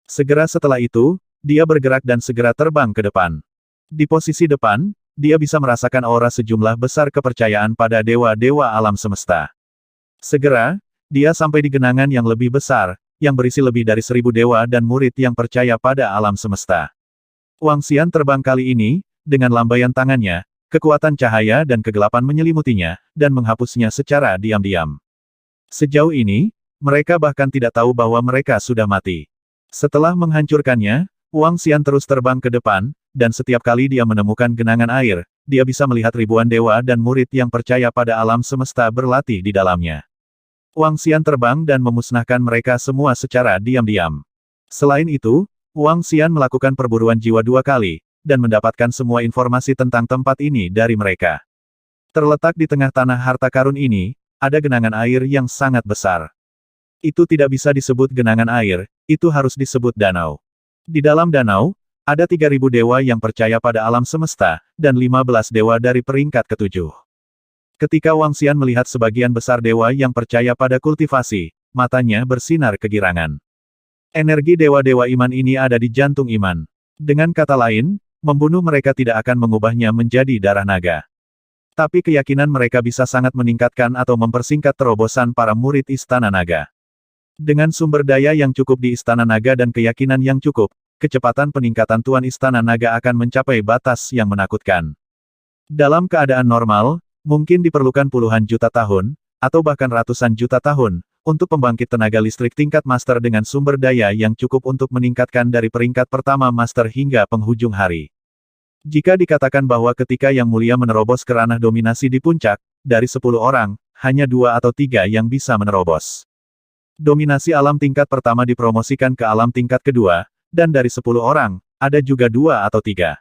Segera setelah itu, dia bergerak dan segera terbang ke depan. Di posisi depan, dia bisa merasakan aura sejumlah besar kepercayaan pada dewa-dewa alam semesta. Segera, dia sampai di genangan yang lebih besar, yang berisi lebih dari 1000 dewa dan murid yang percaya pada alam semesta. Wang Xian terbang kali ini, dengan lambaian tangannya, kekuatan cahaya dan kegelapan menyelimutinya, dan menghapusnya secara diam-diam. Sejauh ini, mereka bahkan tidak tahu bahwa mereka sudah mati. Setelah menghancurkannya, Wang Xian terus terbang ke depan, dan setiap kali dia menemukan genangan air, dia bisa melihat ribuan dewa dan murid yang percaya pada alam semesta berlatih di dalamnya. Wang Xian terbang dan memusnahkan mereka semua secara diam-diam. Selain itu, Wang Xian melakukan perburuan jiwa 2 kali, dan mendapatkan semua informasi tentang tempat ini dari mereka. Terletak di tengah tanah harta karun ini, ada genangan air yang sangat besar. Itu tidak bisa disebut genangan air, itu harus disebut danau. Di dalam danau, ada 3000 dewa yang percaya pada alam semesta, dan 15 dewa dari peringkat ke-7. Ketika Wang Xian melihat sebagian besar dewa yang percaya pada kultivasi, matanya bersinar kegirangan. Energi dewa-dewa iman ini ada di jantung iman. Dengan kata lain, membunuh mereka tidak akan mengubahnya menjadi darah naga. Tapi keyakinan mereka bisa sangat meningkatkan atau mempersingkat terobosan para murid Istana Naga. Dengan sumber daya yang cukup di Istana Naga dan keyakinan yang cukup, kecepatan peningkatan Tuan Istana Naga akan mencapai batas yang menakutkan. Dalam keadaan normal, mungkin diperlukan puluhan juta tahun, atau bahkan ratusan juta tahun, untuk pembangkit tenaga listrik tingkat master dengan sumber daya yang cukup untuk meningkatkan dari peringkat pertama master hingga penghujung hari. Jika dikatakan bahwa ketika Yang Mulia menerobos ke ranah dominasi di puncak, dari 10 orang, hanya 2 atau 3 yang bisa menerobos. Dominasi alam tingkat pertama dipromosikan ke alam tingkat kedua, dan dari 10 orang, ada juga 2 atau 3.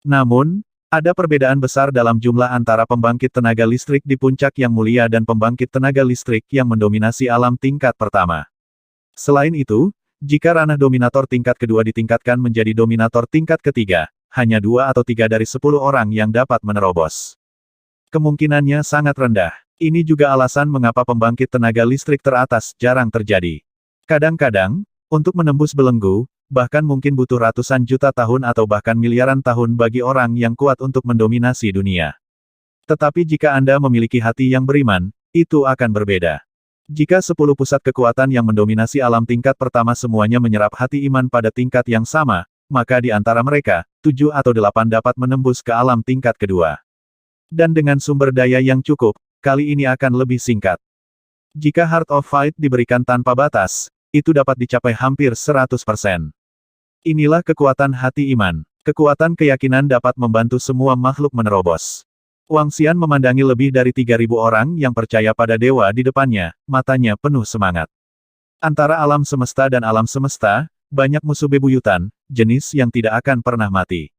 Namun, ada perbedaan besar dalam jumlah antara pembangkit tenaga listrik di puncak Yang Mulia dan pembangkit tenaga listrik yang mendominasi alam tingkat pertama. Selain itu, jika ranah dominator tingkat kedua ditingkatkan menjadi dominator tingkat ketiga, hanya 2 atau 3 dari 10 orang yang dapat menerobos. Kemungkinannya sangat rendah. Ini juga alasan mengapa pembangkit tenaga listrik teratas jarang terjadi. Kadang-kadang, untuk menembus belenggu, bahkan mungkin butuh ratusan juta tahun atau bahkan miliaran tahun bagi orang yang kuat untuk mendominasi dunia. Tetapi jika Anda memiliki hati yang beriman, itu akan berbeda. Jika 10 pusat kekuatan yang mendominasi alam tingkat pertama semuanya menyerap hati iman pada tingkat yang sama, maka di antara mereka, 7 atau 8 dapat menembus ke alam tingkat kedua. Dan dengan sumber daya yang cukup, kali ini akan lebih singkat. Jika Heart of Fight diberikan tanpa batas, itu dapat dicapai hampir 100%. Inilah kekuatan hati iman. Kekuatan keyakinan dapat membantu semua makhluk menerobos. Wang Xian memandangi lebih dari 3000 orang yang percaya pada dewa di depannya, matanya penuh semangat. Antara alam semesta dan alam semesta, banyak musuh bebuyutan, jenis yang tidak akan pernah mati.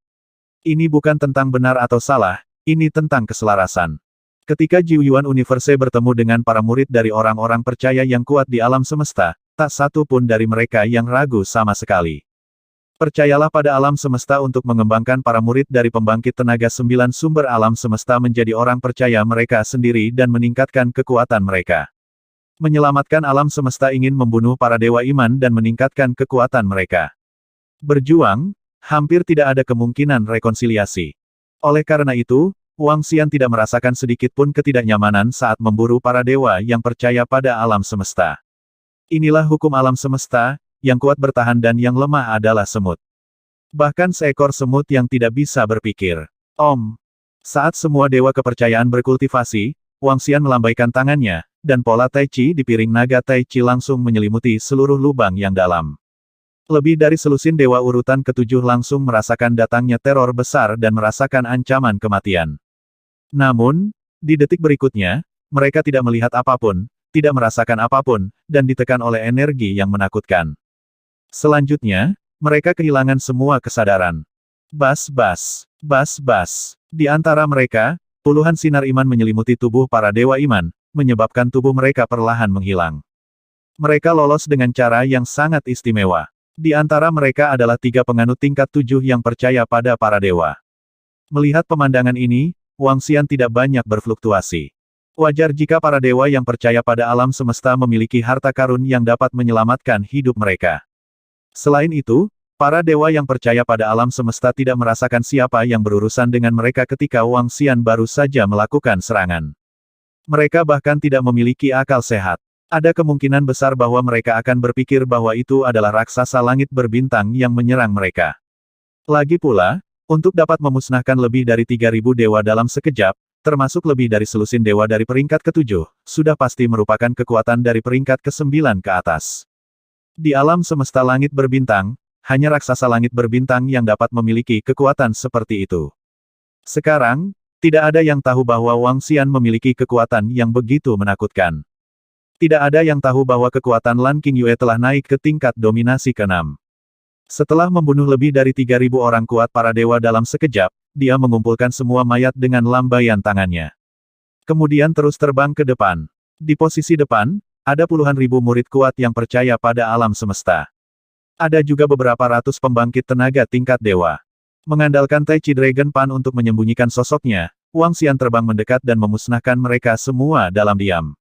Ini bukan tentang benar atau salah, ini tentang keselarasan. Ketika Jiuyuan Universe bertemu dengan para murid dari orang-orang percaya yang kuat di alam semesta, tak satu pun dari mereka yang ragu sama sekali. Percayalah pada alam semesta untuk mengembangkan para murid dari pembangkit tenaga 9 sumber alam semesta menjadi orang percaya mereka sendiri dan meningkatkan kekuatan mereka. Menyelamatkan alam semesta ingin membunuh para dewa iman dan meningkatkan kekuatan mereka. Berjuang, hampir tidak ada kemungkinan rekonsiliasi. Oleh karena itu, Wang Xian tidak merasakan sedikit pun ketidaknyamanan saat memburu para dewa yang percaya pada alam semesta. Inilah hukum alam semesta, yang kuat bertahan dan yang lemah adalah semut. Bahkan seekor semut yang tidak bisa berpikir. Om. Saat semua dewa kepercayaan berkultivasi, Wang Xian melambaikan tangannya, dan pola Tai Chi di piring naga Tai Chi langsung menyelimuti seluruh lubang yang dalam. Lebih dari selusin dewa urutan ke-7 langsung merasakan datangnya teror besar dan merasakan ancaman kematian. Namun, di detik berikutnya, mereka tidak melihat apapun, tidak merasakan apapun, dan ditekan oleh energi yang menakutkan. Selanjutnya, mereka kehilangan semua kesadaran. Bas-bas, bas-bas. Di antara mereka, puluhan sinar iman menyelimuti tubuh para dewa iman, menyebabkan tubuh mereka perlahan menghilang. Mereka lolos dengan cara yang sangat istimewa. Di antara mereka adalah 3 penganut tingkat 7 yang percaya pada para dewa. Melihat pemandangan ini, Wang Xian tidak banyak berfluktuasi. Wajar jika para dewa yang percaya pada alam semesta memiliki harta karun yang dapat menyelamatkan hidup mereka. Selain itu, para dewa yang percaya pada alam semesta tidak merasakan siapa yang berurusan dengan mereka ketika Wang Xian baru saja melakukan serangan. Mereka bahkan tidak memiliki akal sehat. Ada kemungkinan besar bahwa mereka akan berpikir bahwa itu adalah raksasa langit berbintang yang menyerang mereka. Lagi pula, untuk dapat memusnahkan lebih dari 3.000 dewa dalam sekejap, termasuk lebih dari selusin dewa dari peringkat ke-7, sudah pasti merupakan kekuatan dari peringkat ke-9 ke atas. Di alam semesta langit berbintang, hanya raksasa langit berbintang yang dapat memiliki kekuatan seperti itu. Sekarang, tidak ada yang tahu bahwa Wang Xian memiliki kekuatan yang begitu menakutkan. Tidak ada yang tahu bahwa kekuatan Lan Qingyue telah naik ke tingkat dominasi ke-6. Setelah membunuh lebih dari 3.000 orang kuat para dewa dalam sekejap, dia mengumpulkan semua mayat dengan lambaian tangannya. Kemudian terus terbang ke depan. Di posisi depan, ada puluhan ribu murid kuat yang percaya pada alam semesta. Ada juga beberapa ratus pembangkit tenaga tingkat dewa. Mengandalkan Tai Chi Dragon Pan untuk menyembunyikan sosoknya, Wang Xian terbang mendekat dan memusnahkan mereka semua dalam diam.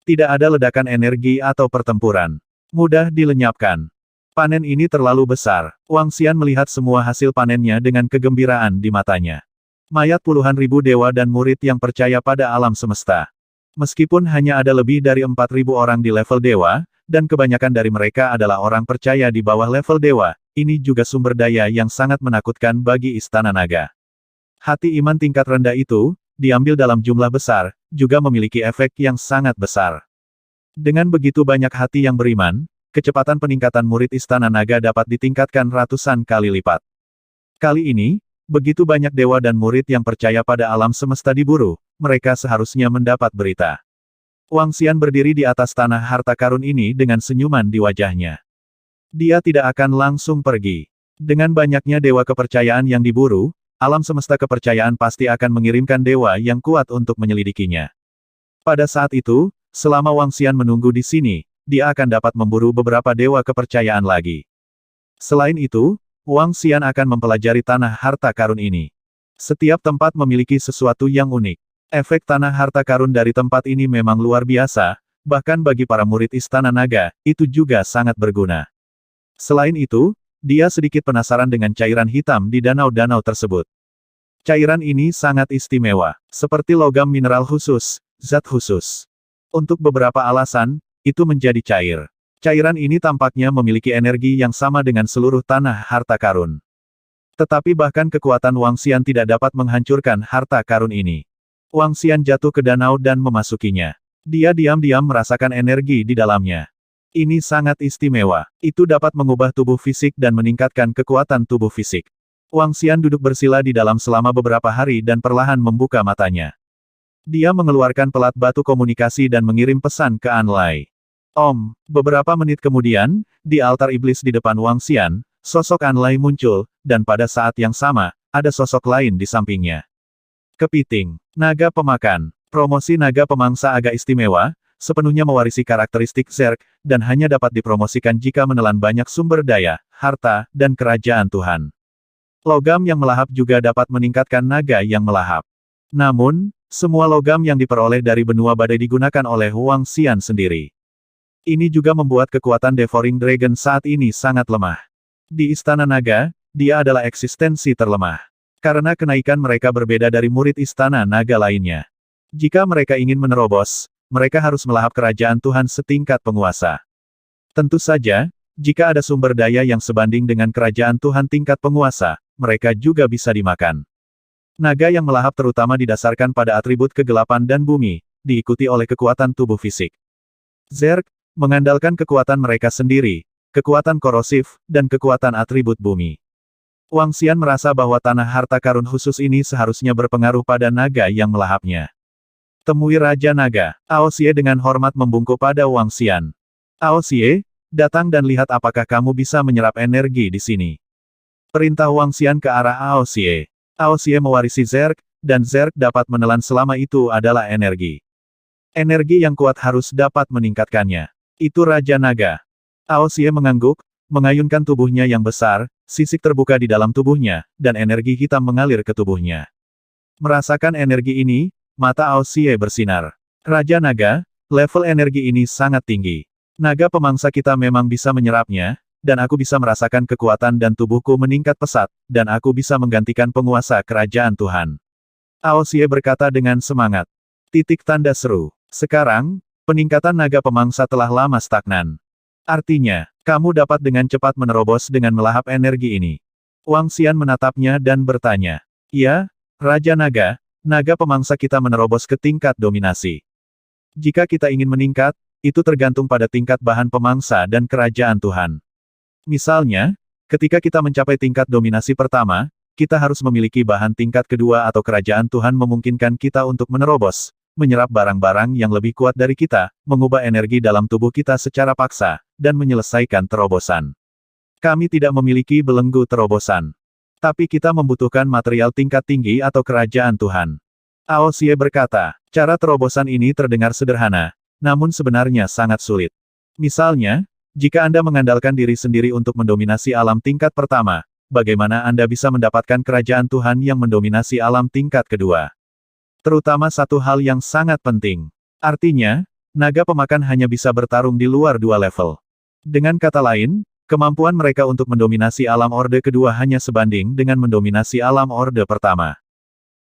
Tidak ada ledakan energi atau pertempuran. Mudah dilenyapkan. Panen ini terlalu besar. Wang Xian melihat semua hasil panennya dengan kegembiraan di matanya. Mayat puluhan ribu dewa dan murid yang percaya pada alam semesta. Meskipun hanya ada lebih dari 4.000 orang di level dewa, dan kebanyakan dari mereka adalah orang percaya di bawah level dewa, ini juga sumber daya yang sangat menakutkan bagi Istana Naga. Hati iman tingkat rendah itu, diambil dalam jumlah besar, juga memiliki efek yang sangat besar. Dengan begitu banyak hati yang beriman, kecepatan peningkatan murid Istana Naga dapat ditingkatkan ratusan kali lipat. Kali ini, begitu banyak dewa dan murid yang percaya pada alam semesta diburu, mereka seharusnya mendapat berita. Wang Xian berdiri di atas tanah harta karun ini dengan senyuman di wajahnya. Dia tidak akan langsung pergi. Dengan banyaknya dewa kepercayaan yang diburu, alam semesta kepercayaan pasti akan mengirimkan dewa yang kuat untuk menyelidikinya. Pada saat itu, selama Wang Xian menunggu di sini, dia akan dapat memburu beberapa dewa kepercayaan lagi. Selain itu, Wang Xian akan mempelajari tanah harta karun ini. Setiap tempat memiliki sesuatu yang unik. Efek tanah harta karun dari tempat ini memang luar biasa, bahkan bagi para murid Istana Naga, itu juga sangat berguna. Selain itu, dia sedikit penasaran dengan cairan hitam di danau-danau tersebut. Cairan ini sangat istimewa, seperti logam mineral khusus, zat khusus. Untuk beberapa alasan, itu menjadi cair. Cairan ini tampaknya memiliki energi yang sama dengan seluruh tanah harta karun. Tetapi bahkan kekuatan Wang Xian tidak dapat menghancurkan harta karun ini. Wang Xian jatuh ke danau dan memasukinya. Dia diam-diam merasakan energi di dalamnya. Ini sangat istimewa. Itu dapat mengubah tubuh fisik dan meningkatkan kekuatan tubuh fisik. Wang Xian duduk bersila di dalam selama beberapa hari dan perlahan membuka matanya. Dia mengeluarkan pelat batu komunikasi dan mengirim pesan ke An Lai. Beberapa menit kemudian, di altar iblis di depan Wang Xian, sosok An Lai muncul, dan pada saat yang sama, ada sosok lain di sampingnya. Kepiting, naga pemakan, promosi naga pemangsa agak istimewa, sepenuhnya mewarisi karakteristik Zerg, dan hanya dapat dipromosikan jika menelan banyak sumber daya, harta, dan kerajaan Tuhan. Logam yang melahap juga dapat meningkatkan naga yang melahap. Namun, semua logam yang diperoleh dari benua badai digunakan oleh Wang Xian sendiri. Ini juga membuat kekuatan Devouring Dragon saat ini sangat lemah. Di Istana Naga, dia adalah eksistensi terlemah. Karena kenaikan mereka berbeda dari murid Istana Naga lainnya. Jika mereka ingin menerobos, mereka harus melahap kerajaan Tuhan setingkat penguasa. Tentu saja, jika ada sumber daya yang sebanding dengan kerajaan Tuhan tingkat penguasa, mereka juga bisa dimakan. Naga yang melahap terutama didasarkan pada atribut kegelapan dan bumi, diikuti oleh kekuatan tubuh fisik. Zerg, mengandalkan kekuatan mereka sendiri, kekuatan korosif, dan kekuatan atribut bumi. Wang Xian merasa bahwa tanah harta karun khusus ini seharusnya berpengaruh pada naga yang melahapnya. Temui Raja Naga. Ao Xie dengan hormat membungkuk pada Wang Xian. Ao Xie, datang dan lihat apakah kamu bisa menyerap energi di sini. Perintah Wang Xian ke arah Ao Xie. Ao Xie mewarisi Zerg, dan Zerg dapat menelan selama itu adalah energi. Energi yang kuat harus dapat meningkatkannya. Itu Raja Naga. Ao Xie mengangguk, mengayunkan tubuhnya yang besar, sisik terbuka di dalam tubuhnya, dan energi hitam mengalir ke tubuhnya. Merasakan energi ini, mata Ao Xie bersinar. Raja Naga, level energi ini sangat tinggi. Naga pemangsa kita memang bisa menyerapnya, dan aku bisa merasakan kekuatan dan tubuhku meningkat pesat, dan aku bisa menggantikan penguasa kerajaan Tuhan. Ao Xie berkata dengan semangat. Titik tanda seru. Sekarang, peningkatan naga pemangsa telah lama stagnan. Artinya, kamu dapat dengan cepat menerobos dengan melahap energi ini. Wang Xian menatapnya dan bertanya. Ya, Raja Naga, naga pemangsa kita menerobos ke tingkat dominasi. Jika kita ingin meningkat, itu tergantung pada tingkat bahan pemangsa dan kerajaan Tuhan. Misalnya, ketika kita mencapai tingkat dominasi pertama, kita harus memiliki bahan tingkat kedua atau kerajaan Tuhan memungkinkan kita untuk menerobos, menyerap barang-barang yang lebih kuat dari kita, mengubah energi dalam tubuh kita secara paksa, dan menyelesaikan terobosan. Kami tidak memiliki belenggu terobosan. Tapi kita membutuhkan material tingkat tinggi atau kerajaan Tuhan. Ao Xie berkata, cara terobosan ini terdengar sederhana, namun sebenarnya sangat sulit. Misalnya, jika Anda mengandalkan diri sendiri untuk mendominasi alam tingkat pertama, bagaimana Anda bisa mendapatkan kerajaan Tuhan yang mendominasi alam tingkat kedua? Terutama satu hal yang sangat penting. Artinya, naga pemakan hanya bisa bertarung di luar dua level. Dengan kata lain, kemampuan mereka untuk mendominasi alam orde kedua hanya sebanding dengan mendominasi alam orde pertama.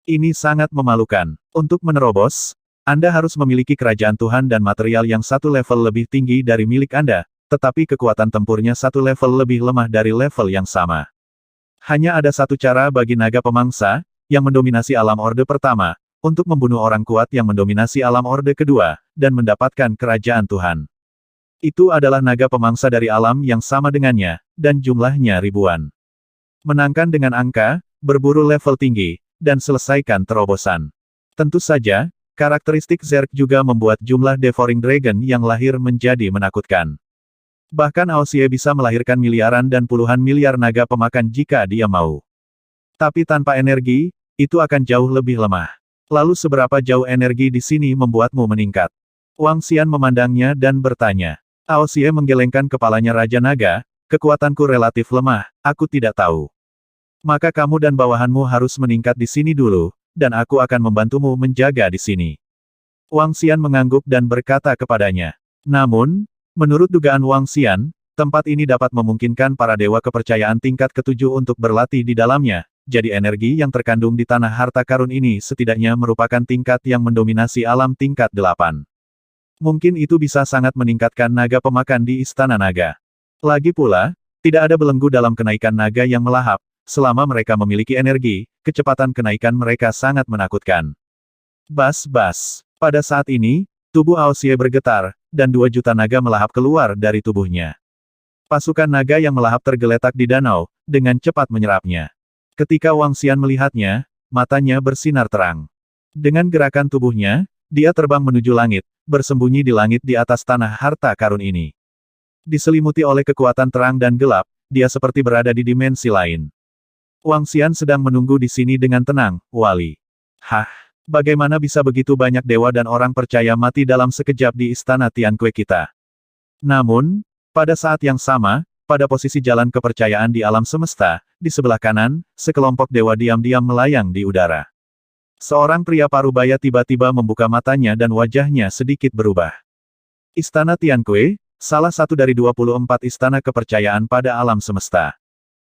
Ini sangat memalukan. Untuk menerobos, Anda harus memiliki kerajaan Tuhan dan material yang satu level lebih tinggi dari milik Anda, tetapi kekuatan tempurnya satu level lebih lemah dari level yang sama. Hanya ada satu cara bagi naga pemangsa, yang mendominasi alam orde pertama, untuk membunuh orang kuat yang mendominasi alam orde kedua, dan mendapatkan kerajaan Tuhan. Itu adalah naga pemangsa dari alam yang sama dengannya, dan jumlahnya ribuan. Menangkan dengan angka, berburu level tinggi, dan selesaikan terobosan. Tentu saja, karakteristik Zerg juga membuat jumlah Devouring Dragon yang lahir menjadi menakutkan. Bahkan Ao Xie bisa melahirkan miliaran dan puluhan miliar naga pemakan jika dia mau. Tapi tanpa energi, itu akan jauh lebih lemah. Lalu seberapa jauh energi di sini membuatmu meningkat? Wang Xian memandangnya dan bertanya. Ao Xie menggelengkan kepalanya Raja Naga, kekuatanku relatif lemah, aku tidak tahu. Maka kamu dan bawahanmu harus meningkat di sini dulu, dan aku akan membantumu menjaga di sini. Wang Xian mengangguk dan berkata kepadanya. Namun, menurut dugaan Wang Xian, tempat ini dapat memungkinkan para dewa kepercayaan tingkat ketujuh untuk berlatih di dalamnya, jadi energi yang terkandung di tanah harta karun ini setidaknya merupakan tingkat yang mendominasi alam tingkat 8. Mungkin itu bisa sangat meningkatkan naga pemakan di Istana Naga. Lagi pula, tidak ada belenggu dalam kenaikan naga yang melahap, selama mereka memiliki energi, kecepatan kenaikan mereka sangat menakutkan. Bas-bas. Pada saat ini, tubuh Ao Xie bergetar, dan 2 juta naga melahap keluar dari tubuhnya. Pasukan naga yang melahap tergeletak di danau, dengan cepat menyerapnya. Ketika Wang Xian melihatnya, matanya bersinar terang. Dengan gerakan tubuhnya, dia terbang menuju langit, bersembunyi di langit di atas tanah harta karun ini. Diselimuti oleh kekuatan terang dan gelap, dia seperti berada di dimensi lain. Wang Xian sedang menunggu di sini dengan tenang, Wali. Hah? Bagaimana bisa begitu banyak dewa dan orang percaya mati dalam sekejap di istana Tianque kita? Namun, pada saat yang sama, pada posisi jalan kepercayaan di alam semesta, di sebelah kanan, sekelompok dewa diam-diam melayang di udara. Seorang pria parubaya tiba-tiba membuka matanya dan wajahnya sedikit berubah. Istana Tianque, salah satu dari 24 istana kepercayaan pada alam semesta.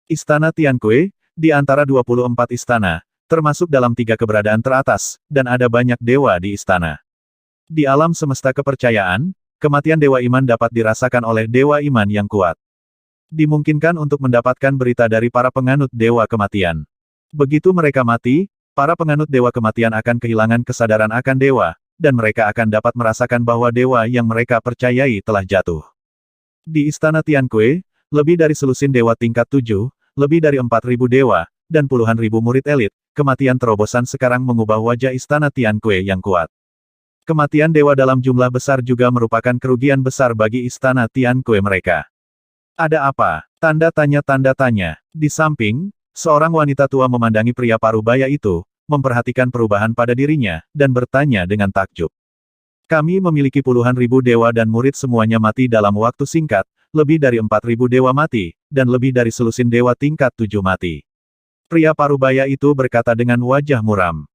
Istana Tianque, di antara 24 istana, termasuk dalam 3 keberadaan teratas, dan ada banyak dewa di istana. Di alam semesta kepercayaan, kematian dewa iman dapat dirasakan oleh dewa iman yang kuat. Dimungkinkan untuk mendapatkan berita dari para penganut dewa kematian. Begitu mereka mati, para penganut dewa kematian akan kehilangan kesadaran akan dewa, dan mereka akan dapat merasakan bahwa dewa yang mereka percayai telah jatuh. Di Istana Tianque, lebih dari selusin dewa tingkat 7, lebih dari 4.000 dewa, dan puluhan ribu murid elit, kematian terobosan sekarang mengubah wajah Istana Tianque yang kuat. Kematian dewa dalam jumlah besar juga merupakan kerugian besar bagi Istana Tianque mereka. Ada apa? Tanda tanya. Di samping, seorang wanita tua memandangi pria parubaya itu, memperhatikan perubahan pada dirinya, dan bertanya dengan takjub. Kami memiliki puluhan ribu dewa dan murid semuanya mati dalam waktu singkat, lebih dari 4.000 dewa mati, dan lebih dari selusin dewa tingkat 7 mati. Pria parubaya itu berkata dengan wajah muram.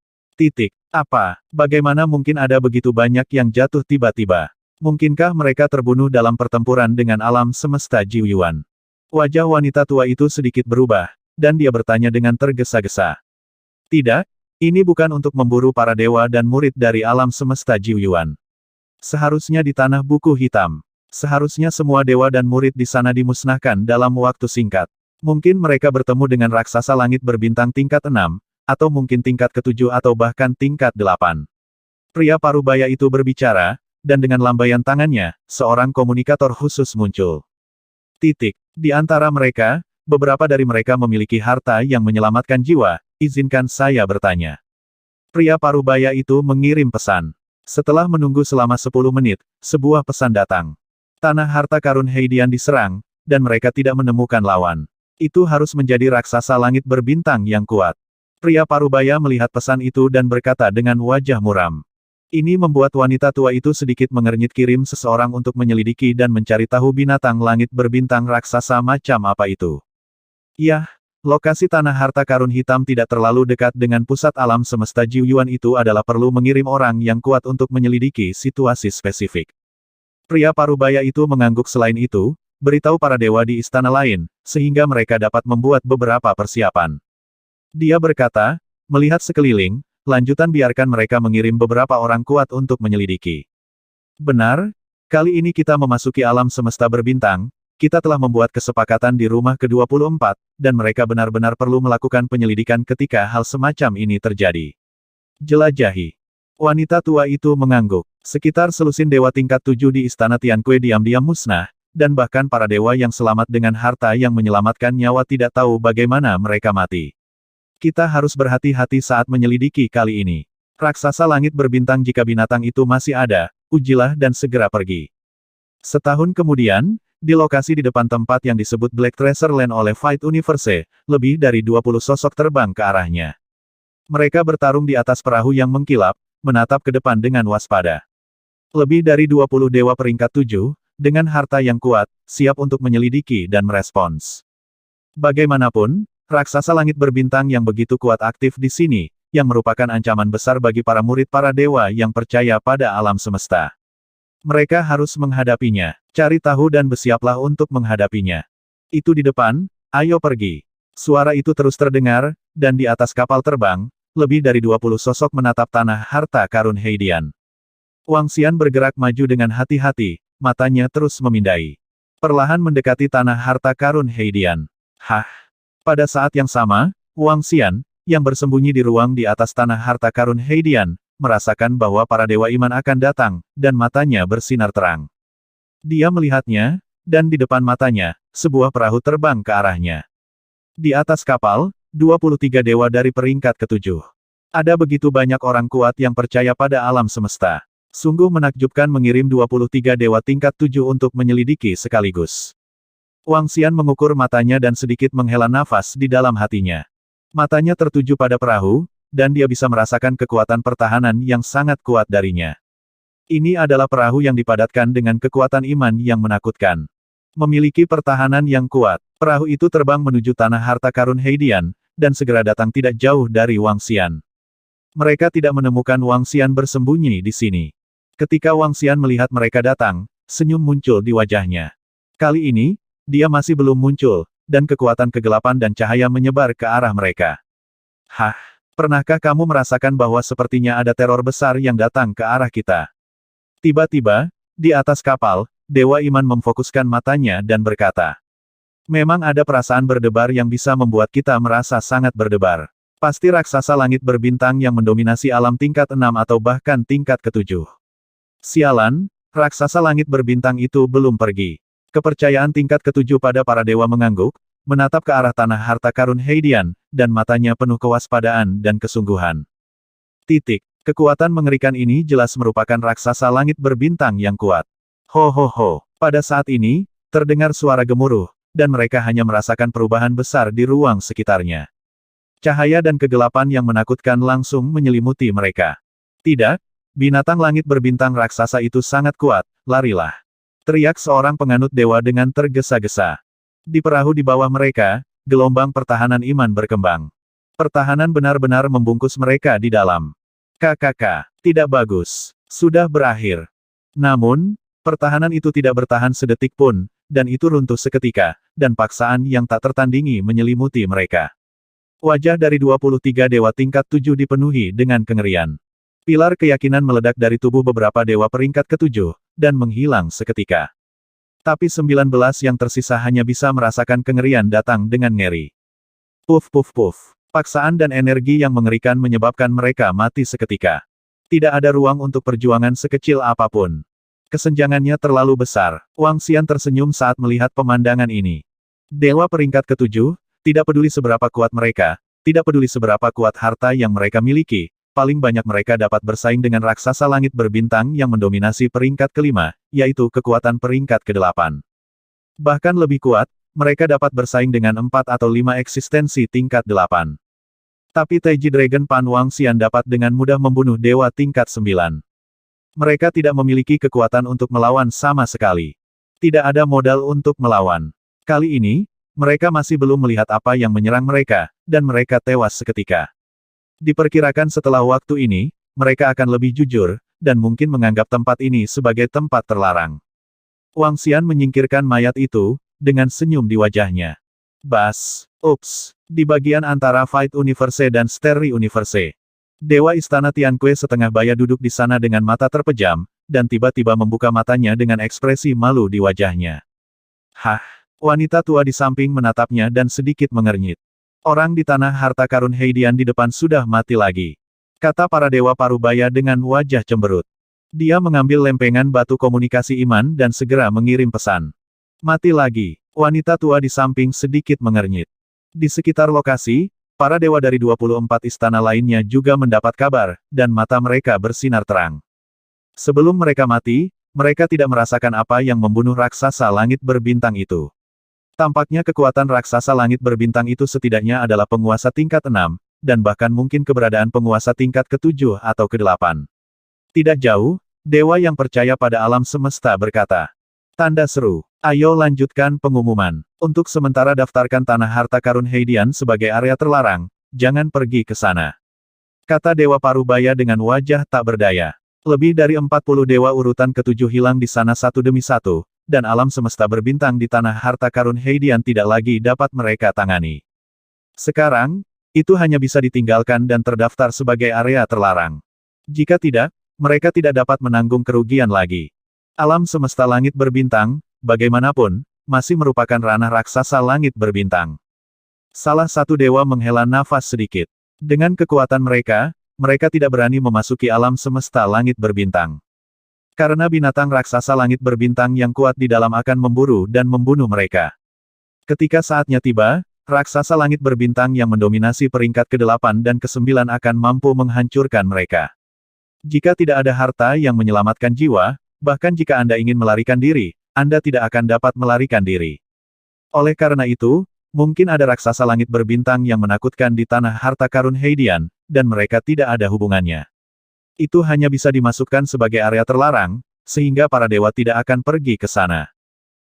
Apa? Bagaimana mungkin ada begitu banyak yang jatuh tiba-tiba? Mungkinkah mereka terbunuh dalam pertempuran dengan alam semesta Jiuyuan? Wajah wanita tua itu sedikit berubah, dan dia bertanya dengan tergesa-gesa. Tidak, ini bukan untuk memburu para dewa dan murid dari alam semesta Jiuyuan. Seharusnya di tanah buku hitam. Seharusnya semua dewa dan murid di sana dimusnahkan dalam waktu singkat. Mungkin mereka bertemu dengan raksasa langit berbintang tingkat 6, atau mungkin tingkat ke-7 atau bahkan tingkat 8. Pria parubaya itu berbicara, dan dengan lambaian tangannya, seorang komunikator khusus muncul. Di antara mereka, beberapa dari mereka memiliki harta yang menyelamatkan jiwa, izinkan saya bertanya. Pria parubaya itu mengirim pesan. Setelah menunggu selama 10 menit, sebuah pesan datang. Tanah harta karun Heidian diserang, dan mereka tidak menemukan lawan. Itu harus menjadi raksasa langit berbintang yang kuat. Pria parubaya melihat pesan itu dan berkata dengan wajah muram. Ini membuat wanita tua itu sedikit mengernyit. Kirim seseorang untuk menyelidiki dan mencari tahu binatang langit berbintang raksasa macam apa itu. Yah, lokasi tanah harta karun hitam tidak terlalu dekat dengan pusat alam semesta Jiuyuan. Itu adalah perlu mengirim orang yang kuat untuk menyelidiki situasi spesifik. Pria parubaya itu mengangguk. Selain itu, beritahu para dewa di istana lain, sehingga mereka dapat membuat beberapa persiapan. Dia berkata, melihat sekeliling, lanjutan biarkan mereka mengirim beberapa orang kuat untuk menyelidiki. Benar, kali ini kita memasuki alam semesta berbintang, kita telah membuat kesepakatan di rumah ke-24, dan mereka benar-benar perlu melakukan penyelidikan ketika hal semacam ini terjadi. Jelajahi. Wanita tua itu mengangguk. Sekitar selusin dewa tingkat 7 di istana Tianque diam-diam musnah, dan bahkan para dewa yang selamat dengan harta yang menyelamatkan nyawa tidak tahu bagaimana mereka mati. Kita harus berhati-hati saat menyelidiki kali ini. Raksasa langit berbintang. Jika binatang itu masih ada, ujilah dan segera pergi. Setahun kemudian, di lokasi di depan tempat yang disebut Black Treasure Land oleh Fight Universe, lebih dari 20 sosok terbang ke arahnya. Mereka bertarung di atas perahu yang mengkilap, menatap ke depan dengan waspada. Lebih dari 20 dewa peringkat 7, dengan harta yang kuat, siap untuk menyelidiki dan merespons. Bagaimanapun, raksasa langit berbintang yang begitu kuat aktif di sini, yang merupakan ancaman besar bagi para murid para dewa yang percaya pada alam semesta. Mereka harus menghadapinya. Cari tahu dan bersiaplah untuk menghadapinya. Itu di depan, ayo pergi. Suara itu terus terdengar, dan di atas kapal terbang, lebih dari 20 sosok menatap tanah harta karun Heidian. Wang Xian bergerak maju dengan hati-hati, matanya terus memindai. Perlahan mendekati tanah harta karun Heidian. Hah! Pada saat yang sama, Wang Xian, yang bersembunyi di ruang di atas tanah harta karun Heidian, merasakan bahwa para dewa iman akan datang, dan matanya bersinar terang. Dia melihatnya, dan di depan matanya, sebuah perahu terbang ke arahnya. Di atas kapal, 23 dewa dari peringkat ke-7. Ada begitu banyak orang kuat yang percaya pada alam semesta. Sungguh menakjubkan mengirim 23 dewa tingkat 7 untuk menyelidiki sekaligus. Wang Xian mengukur matanya dan sedikit menghela nafas di dalam hatinya. Matanya tertuju pada perahu, dan dia bisa merasakan kekuatan pertahanan yang sangat kuat darinya. Ini adalah perahu yang dipadatkan dengan kekuatan iman yang menakutkan. Memiliki pertahanan yang kuat, perahu itu terbang menuju tanah harta karun Heidian, dan segera datang tidak jauh dari Wang Xian. Mereka tidak menemukan Wang Xian bersembunyi di sini. Ketika Wang Xian melihat mereka datang, senyum muncul di wajahnya. Kali ini, dia masih belum muncul, dan kekuatan kegelapan dan cahaya menyebar ke arah mereka. Hah? Pernahkah kamu merasakan bahwa sepertinya ada teror besar yang datang ke arah kita? Tiba-tiba, di atas kapal, Dewa Iman memfokuskan matanya dan berkata, memang ada perasaan berdebar yang bisa membuat kita merasa sangat berdebar. Pasti raksasa langit berbintang yang mendominasi alam tingkat 6 atau bahkan tingkat ke-7. Sialan, raksasa langit berbintang itu belum pergi. Kepercayaan tingkat ke-7 pada para dewa mengangguk, menatap ke arah tanah harta karun Heidian, dan matanya penuh kewaspadaan dan kesungguhan. Kekuatan mengerikan ini jelas merupakan raksasa langit berbintang yang kuat. Ho ho ho. Pada saat ini, terdengar suara gemuruh, dan mereka hanya merasakan perubahan besar di ruang sekitarnya. Cahaya dan kegelapan yang menakutkan langsung menyelimuti mereka. Tidak, binatang langit berbintang raksasa itu sangat kuat, larilah. Teriak seorang penganut dewa dengan tergesa-gesa. Di perahu di bawah mereka, gelombang pertahanan iman berkembang. Pertahanan benar-benar membungkus mereka di dalam. KKK, tidak bagus. Sudah berakhir. Namun, pertahanan itu tidak bertahan sedetik pun, dan itu runtuh seketika, dan paksaan yang tak tertandingi menyelimuti mereka. Wajah dari 23 dewa tingkat 7 dipenuhi dengan kengerian. Pilar keyakinan meledak dari tubuh beberapa dewa peringkat ke-7, dan menghilang seketika. Tapi 19 yang tersisa hanya bisa merasakan kengerian datang dengan ngeri. Puf puf puf. Paksaan dan energi yang mengerikan menyebabkan mereka mati seketika. Tidak ada ruang untuk perjuangan sekecil apapun. Kesenjangannya terlalu besar. Wang Xian tersenyum saat melihat pemandangan ini. Dewa peringkat ke-7, tidak peduli seberapa kuat mereka, tidak peduli seberapa kuat harta yang mereka miliki, paling banyak mereka dapat bersaing dengan raksasa langit berbintang yang mendominasi peringkat ke-5, yaitu kekuatan peringkat ke-8. Bahkan lebih kuat, mereka dapat bersaing dengan 4 atau 5 eksistensi tingkat 8. Tapi Taiji Dragon Pan Wang Xian dapat dengan mudah membunuh dewa tingkat 9. Mereka tidak memiliki kekuatan untuk melawan sama sekali. Tidak ada modal untuk melawan. Kali ini, mereka masih belum melihat apa yang menyerang mereka, dan mereka tewas seketika. Diperkirakan setelah waktu ini, mereka akan lebih jujur, dan mungkin menganggap tempat ini sebagai tempat terlarang. Wang Xian menyingkirkan mayat itu, dengan senyum di wajahnya. Bas. Ups. Di bagian antara Fight Universe dan Starry Universe. Dewa Istana Tianque setengah baya duduk di sana dengan mata terpejam, dan tiba-tiba membuka matanya dengan ekspresi malu di wajahnya. Hah? Wanita tua di samping menatapnya dan sedikit mengernyit. Orang di tanah harta karun Heidian di depan sudah mati lagi. Kata para dewa parubaya dengan wajah cemberut. Dia mengambil lempengan batu komunikasi iman dan segera mengirim pesan. Mati lagi. Wanita tua di samping sedikit mengernyit. Di sekitar lokasi, para dewa dari 24 istana lainnya juga mendapat kabar, dan mata mereka bersinar terang. Sebelum mereka mati, mereka tidak merasakan apa yang membunuh raksasa langit berbintang itu. Tampaknya kekuatan raksasa langit berbintang itu setidaknya adalah penguasa tingkat 6, dan bahkan mungkin keberadaan penguasa tingkat ke-7 atau ke-8. Tidak jauh, dewa yang percaya pada alam semesta berkata. Tanda seru. Ayo lanjutkan pengumuman. Untuk sementara daftarkan tanah harta karun Heidian sebagai area terlarang, jangan pergi ke sana. Kata dewa parubaya dengan wajah tak berdaya. Lebih dari 40 dewa urutan ke-7 hilang di sana satu demi satu, dan alam semesta berbintang di tanah harta karun Heidian tidak lagi dapat mereka tangani. Sekarang, itu hanya bisa ditinggalkan dan terdaftar sebagai area terlarang. Jika tidak, mereka tidak dapat menanggung kerugian lagi. Alam semesta langit berbintang, bagaimanapun, masih merupakan ranah raksasa langit berbintang. Salah satu dewa menghela nafas sedikit. Dengan kekuatan mereka, mereka tidak berani memasuki alam semesta langit berbintang. Karena binatang raksasa langit berbintang yang kuat di dalam akan memburu dan membunuh mereka. Ketika saatnya tiba, raksasa langit berbintang yang mendominasi peringkat ke-8 dan ke-9 akan mampu menghancurkan mereka. Jika tidak ada harta yang menyelamatkan jiwa, bahkan jika Anda ingin melarikan diri, Anda tidak akan dapat melarikan diri. Oleh karena itu, mungkin ada raksasa langit berbintang yang menakutkan di tanah harta karun Heidian, dan mereka tidak ada hubungannya. Itu hanya bisa dimasukkan sebagai area terlarang, sehingga para dewa tidak akan pergi ke sana.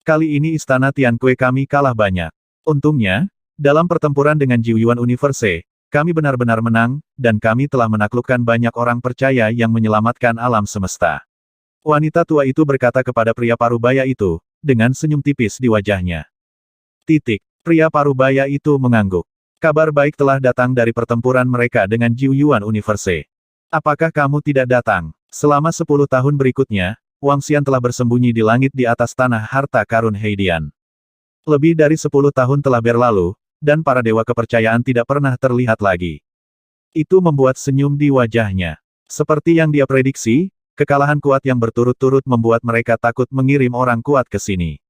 Kali ini istana Tianque kami kalah banyak. Untungnya, dalam pertempuran dengan Jiuyuan Universe, kami benar-benar menang, dan kami telah menaklukkan banyak orang percaya yang menyelamatkan alam semesta. Wanita tua itu berkata kepada pria parubaya itu, dengan senyum tipis di wajahnya. Pria parubaya itu mengangguk. Kabar baik telah datang dari pertempuran mereka dengan Jiuyuan Universe. Apakah kamu tidak datang? Selama 10 tahun berikutnya, Wang Xian telah bersembunyi di langit di atas tanah harta karun Heidian. Lebih dari 10 tahun telah berlalu, dan para dewa kepercayaan tidak pernah terlihat lagi. Itu membuat senyum di wajahnya. Seperti yang dia prediksi, kekalahan kuat yang berturut-turut membuat mereka takut mengirim orang kuat ke sini.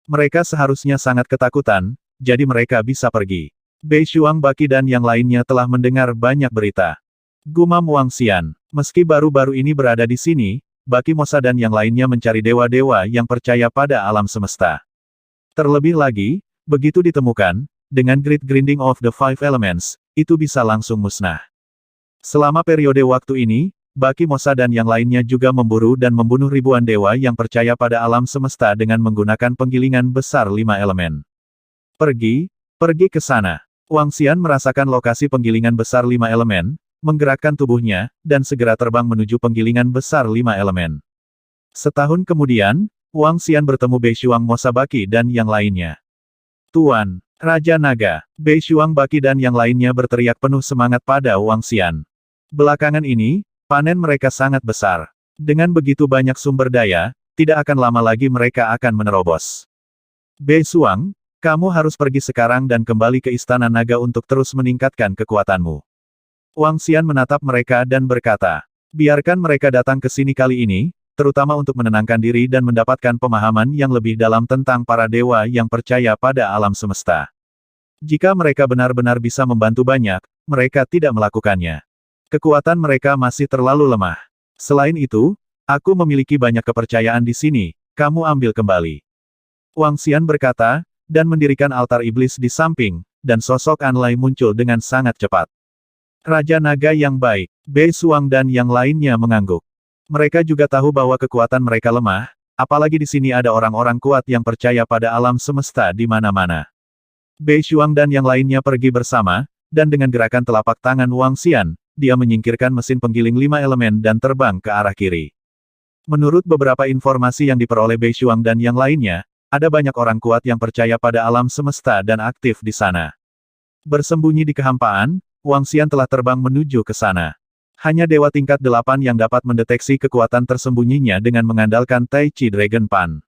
Mereka seharusnya sangat ketakutan, jadi mereka bisa pergi. Bei Shuang Baqi dan yang lainnya telah mendengar banyak berita. Gumam Wang Xian, meski baru-baru ini berada di sini, Baqi Mosa dan yang lainnya mencari dewa-dewa yang percaya pada alam semesta. Terlebih lagi, begitu ditemukan, dengan Great Grinding of the Five Elements, itu bisa langsung musnah. Selama periode waktu ini, Baqi Mosa dan yang lainnya juga memburu dan membunuh ribuan dewa yang percaya pada alam semesta dengan menggunakan penggilingan besar 5 elemen. Pergi ke sana. Wang Xian merasakan lokasi penggilingan besar 5 elemen, menggerakkan tubuhnya, dan segera terbang menuju penggilingan besar 5 elemen. Setahun kemudian, Wang Xian bertemu Bei Shuang Mosabaki dan yang lainnya. Tuan, Raja Naga, Bei Shuang Baki dan yang lainnya berteriak penuh semangat pada Wang Xian. Belakangan ini, panen mereka sangat besar. Dengan begitu banyak sumber daya, tidak akan lama lagi mereka akan menerobos. Bei Shuang, kamu harus pergi sekarang dan kembali ke Istana Naga untuk terus meningkatkan kekuatanmu. Wang Xian menatap mereka dan berkata, biarkan mereka datang ke sini kali ini, terutama untuk menenangkan diri dan mendapatkan pemahaman yang lebih dalam tentang para dewa yang percaya pada alam semesta. Jika mereka benar-benar bisa membantu banyak, mereka tidak melakukannya. Kekuatan mereka masih terlalu lemah. Selain itu, aku memiliki banyak kepercayaan di sini, kamu ambil kembali. Wang Xian berkata, dan mendirikan altar iblis di samping, dan sosok An Lai muncul dengan sangat cepat. Raja Naga yang baik, Bei Shuang dan yang lainnya mengangguk. Mereka juga tahu bahwa kekuatan mereka lemah, apalagi di sini ada orang-orang kuat yang percaya pada alam semesta di mana-mana. Bei Shuang dan yang lainnya pergi bersama, dan dengan gerakan telapak tangan Wang Xian, dia menyingkirkan mesin penggiling 5 elemen dan terbang ke arah kiri. Menurut beberapa informasi yang diperoleh Bei Shuang dan yang lainnya, ada banyak orang kuat yang percaya pada alam semesta dan aktif di sana. Bersembunyi di kehampaan, Wang Xian telah terbang menuju ke sana. Hanya dewa tingkat 8 yang dapat mendeteksi kekuatan tersembunyinya dengan mengandalkan Tai Chi Dragon Pan.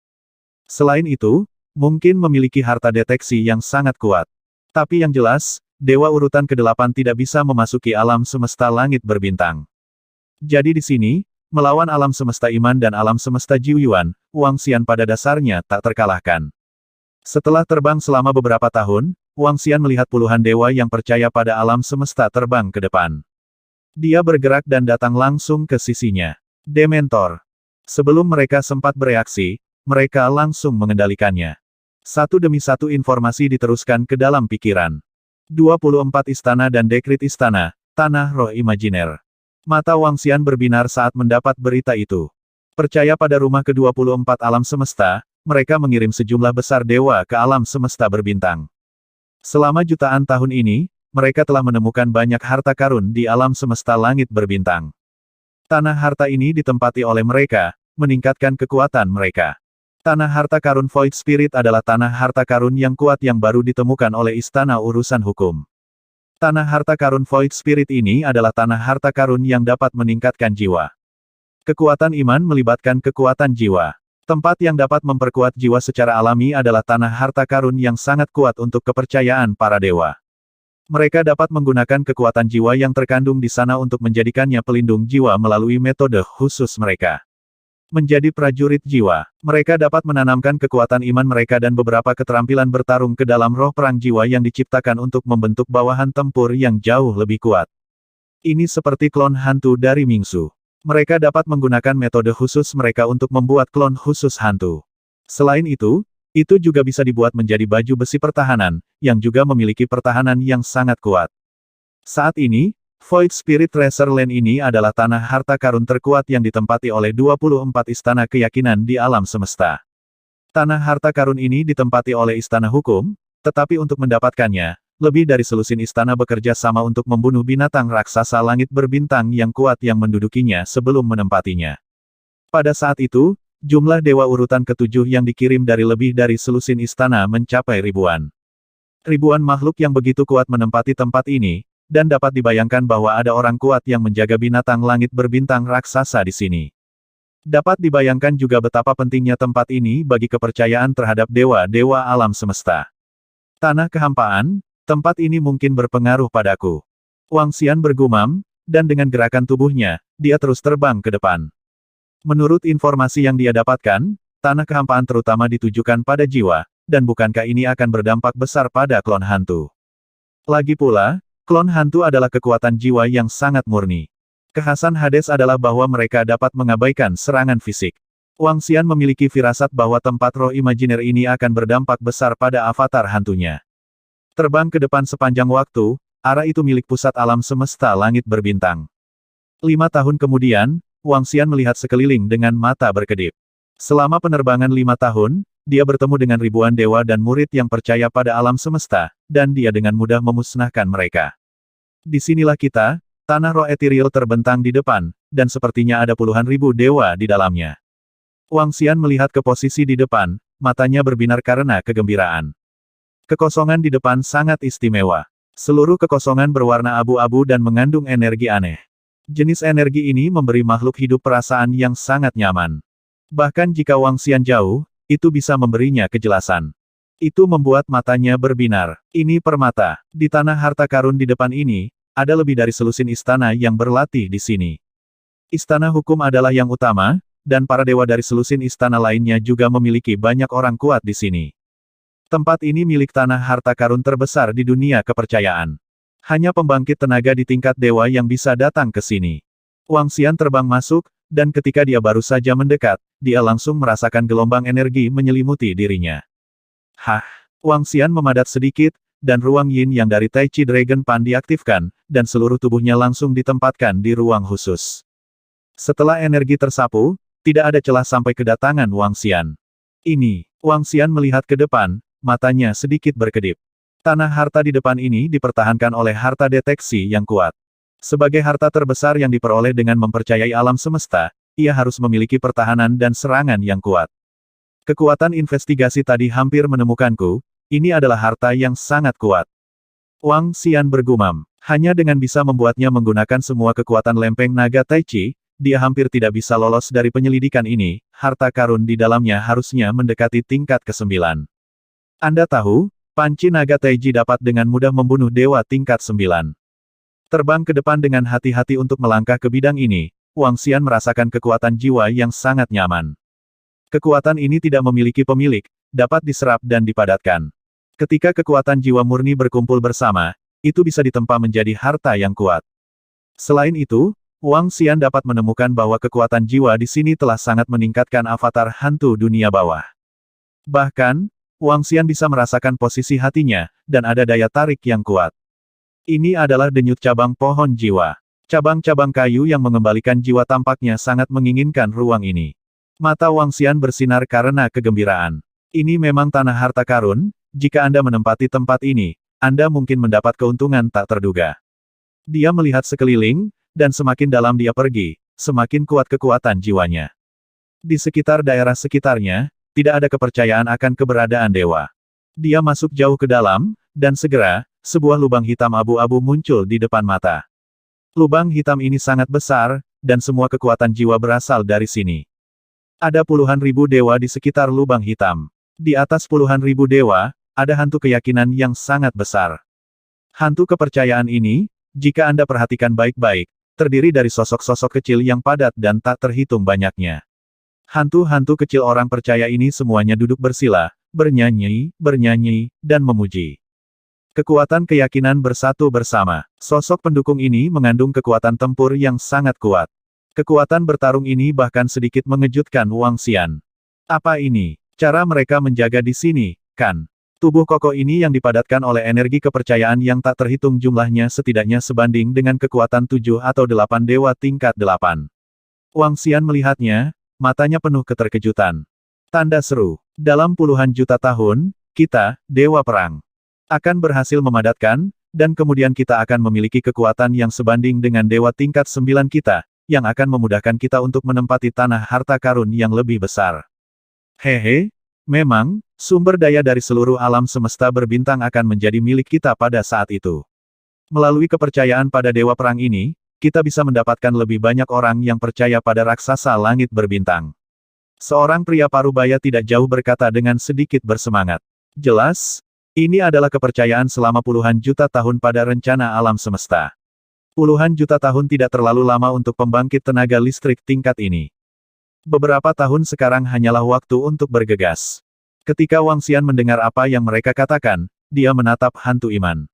Selain itu, mungkin memiliki harta deteksi yang sangat kuat. Tapi yang jelas, dewa urutan ke-8 tidak bisa memasuki alam semesta langit berbintang. Jadi di sini, melawan alam semesta iman dan alam semesta Jiuyuan, Wang Xian pada dasarnya tak terkalahkan. Setelah terbang selama beberapa tahun, Wang Xian melihat puluhan dewa yang percaya pada alam semesta terbang ke depan. Dia bergerak dan datang langsung ke sisinya. Dementor. Sebelum mereka sempat bereaksi, mereka langsung mengendalikannya. Satu demi satu informasi diteruskan ke dalam pikiran. 24 istana dan dekrit istana, tanah roh imajiner. Mata Wang Xian berbinar saat mendapat berita itu. Percaya pada rumah ke-24 alam semesta, mereka mengirim sejumlah besar dewa ke alam semesta berbintang. Selama jutaan tahun ini, mereka telah menemukan banyak harta karun di alam semesta langit berbintang. Tanah harta ini ditempati oleh mereka, meningkatkan kekuatan mereka. Tanah harta karun Void Spirit adalah tanah harta karun yang kuat yang baru ditemukan oleh Istana Urusan Hukum. Tanah harta karun Void Spirit ini adalah tanah harta karun yang dapat meningkatkan jiwa. Kekuatan iman melibatkan kekuatan jiwa. Tempat yang dapat memperkuat jiwa secara alami adalah tanah harta karun yang sangat kuat untuk kepercayaan para dewa. Mereka dapat menggunakan kekuatan jiwa yang terkandung di sana untuk menjadikannya pelindung jiwa melalui metode khusus mereka. Menjadi prajurit jiwa, mereka dapat menanamkan kekuatan iman mereka dan beberapa keterampilan bertarung ke dalam roh perang jiwa yang diciptakan untuk membentuk bawahan tempur yang jauh lebih kuat. Ini seperti klon hantu dari Mingsu. Mereka dapat menggunakan metode khusus mereka untuk membuat klon khusus hantu. Selain itu juga bisa dibuat menjadi baju besi pertahanan, yang juga memiliki pertahanan yang sangat kuat. Saat ini, Void Spirit Treasure Land ini adalah tanah harta karun terkuat yang ditempati oleh 24 istana keyakinan di alam semesta. Tanah harta karun ini ditempati oleh istana hukum, tetapi untuk mendapatkannya, lebih dari selusin istana bekerja sama untuk membunuh binatang raksasa langit berbintang yang kuat yang mendudukinya sebelum menempatinya. Pada saat itu, jumlah dewa urutan ke-7 yang dikirim dari lebih dari selusin istana mencapai ribuan. Ribuan makhluk yang begitu kuat menempati tempat ini, dan dapat dibayangkan bahwa ada orang kuat yang menjaga binatang langit berbintang raksasa di sini. Dapat dibayangkan juga betapa pentingnya tempat ini bagi kepercayaan terhadap dewa-dewa alam semesta. Tanah kehampaan, tempat ini mungkin berpengaruh padaku. Wang Xian bergumam, dan dengan gerakan tubuhnya, dia terus terbang ke depan. Menurut informasi yang dia dapatkan, tanah kehampaan terutama ditujukan pada jiwa, dan bukankah ini akan berdampak besar pada klon hantu? Lagi pula, klon hantu adalah kekuatan jiwa yang sangat murni. Kekhasan Hades adalah bahwa mereka dapat mengabaikan serangan fisik. Wang Xian memiliki firasat bahwa tempat roh imajiner ini akan berdampak besar pada avatar hantunya. Terbang ke depan sepanjang waktu, arah itu milik pusat alam semesta langit berbintang. 5 tahun kemudian, Wang Xian melihat sekeliling dengan mata berkedip. Selama penerbangan 5 tahun, dia bertemu dengan ribuan dewa dan murid yang percaya pada alam semesta, dan dia dengan mudah memusnahkan mereka. Disinilah kita, tanah roh ethereal terbentang di depan, dan sepertinya ada puluhan ribu dewa di dalamnya. Wang Xian melihat ke posisi di depan, matanya berbinar karena kegembiraan. Kekosongan di depan sangat istimewa. Seluruh kekosongan berwarna abu-abu dan mengandung energi aneh. Jenis energi ini memberi makhluk hidup perasaan yang sangat nyaman. Bahkan jika Wang Xian jauh, itu bisa memberinya kejelasan. Itu membuat matanya berbinar. Ini permata. Di tanah harta karun di depan ini, ada lebih dari selusin istana yang berlatih di sini. Istana hukum adalah yang utama, dan para dewa dari selusin istana lainnya juga memiliki banyak orang kuat di sini. Tempat ini milik tanah harta karun terbesar di dunia kepercayaan. Hanya pembangkit tenaga di tingkat dewa yang bisa datang ke sini. Wang Xian terbang masuk, dan ketika dia baru saja mendekat, dia langsung merasakan gelombang energi menyelimuti dirinya. Hah! Wang Xian memadat sedikit, dan ruang yin yang dari Tai Chi Dragon Pan diaktifkan, dan seluruh tubuhnya langsung ditempatkan di ruang khusus. Setelah energi tersapu, tidak ada celah sampai kedatangan Wang Xian. Ini, Wang Xian melihat ke depan, matanya sedikit berkedip. Tanah harta di depan ini dipertahankan oleh harta deteksi yang kuat. Sebagai harta terbesar yang diperoleh dengan mempercayai alam semesta, ia harus memiliki pertahanan dan serangan yang kuat. Kekuatan investigasi tadi hampir menemukanku, ini adalah harta yang sangat kuat. Wang Xian bergumam, hanya dengan bisa membuatnya menggunakan semua kekuatan lempeng naga Tai Chi, dia hampir tidak bisa lolos dari penyelidikan ini, harta karun di dalamnya harusnya mendekati tingkat ke-9. Anda tahu, panci naga Taiji dapat dengan mudah membunuh dewa tingkat 9. Terbang ke depan dengan hati-hati untuk melangkah ke bidang ini, Wang Xian merasakan kekuatan jiwa yang sangat nyaman. Kekuatan ini tidak memiliki pemilik, dapat diserap dan dipadatkan. Ketika kekuatan jiwa murni berkumpul bersama, itu bisa ditempa menjadi harta yang kuat. Selain itu, Wang Xian dapat menemukan bahwa kekuatan jiwa di sini telah sangat meningkatkan avatar hantu dunia bawah. Bahkan, Wang Xian bisa merasakan posisi hatinya, dan ada daya tarik yang kuat. Ini adalah denyut cabang pohon jiwa. Cabang-cabang kayu yang mengembalikan jiwa tampaknya sangat menginginkan ruang ini. Mata Wang Xian bersinar karena kegembiraan. Ini memang tanah harta karun, jika Anda menempati tempat ini, Anda mungkin mendapat keuntungan tak terduga. Dia melihat sekeliling, dan semakin dalam dia pergi, semakin kuat kekuatan jiwanya. Di sekitar daerah sekitarnya, tidak ada kepercayaan akan keberadaan dewa. Dia masuk jauh ke dalam, dan segera, sebuah lubang hitam abu-abu muncul di depan mata. Lubang hitam ini sangat besar, dan semua kekuatan jiwa berasal dari sini. Ada puluhan ribu dewa di sekitar lubang hitam. Di atas puluhan ribu dewa, ada hantu keyakinan yang sangat besar. Hantu kepercayaan ini, jika Anda perhatikan baik-baik, terdiri dari sosok-sosok kecil yang padat dan tak terhitung banyaknya. Hantu-hantu kecil orang percaya ini semuanya duduk bersila, bernyanyi, dan memuji. Kekuatan keyakinan bersatu bersama. Sosok pendukung ini mengandung kekuatan tempur yang sangat kuat. Kekuatan bertarung ini bahkan sedikit mengejutkan Wang Xian. Apa ini? Cara mereka menjaga di sini, kan? Tubuh kokoh ini yang dipadatkan oleh energi kepercayaan yang tak terhitung jumlahnya setidaknya sebanding dengan kekuatan 7 atau 8 dewa tingkat 8. Wang Xian melihatnya, matanya penuh keterkejutan. Tanda seru. Dalam puluhan juta tahun, kita, dewa perang, akan berhasil memadatkan, dan kemudian kita akan memiliki kekuatan yang sebanding dengan dewa tingkat 9 kita, yang akan memudahkan kita untuk menempati tanah harta karun yang lebih besar. Hehe, memang, sumber daya dari seluruh alam semesta berbintang akan menjadi milik kita pada saat itu. Melalui kepercayaan pada dewa perang ini, kita bisa mendapatkan lebih banyak orang yang percaya pada raksasa langit berbintang. Seorang pria parubaya tidak jauh berkata dengan sedikit bersemangat. Jelas, ini adalah kepercayaan selama puluhan juta tahun pada rencana alam semesta. Puluhan juta tahun tidak terlalu lama untuk pembangkit tenaga listrik tingkat ini. Beberapa tahun sekarang hanyalah waktu untuk bergegas. Ketika Wang Xian mendengar apa yang mereka katakan, dia menatap hantu iman.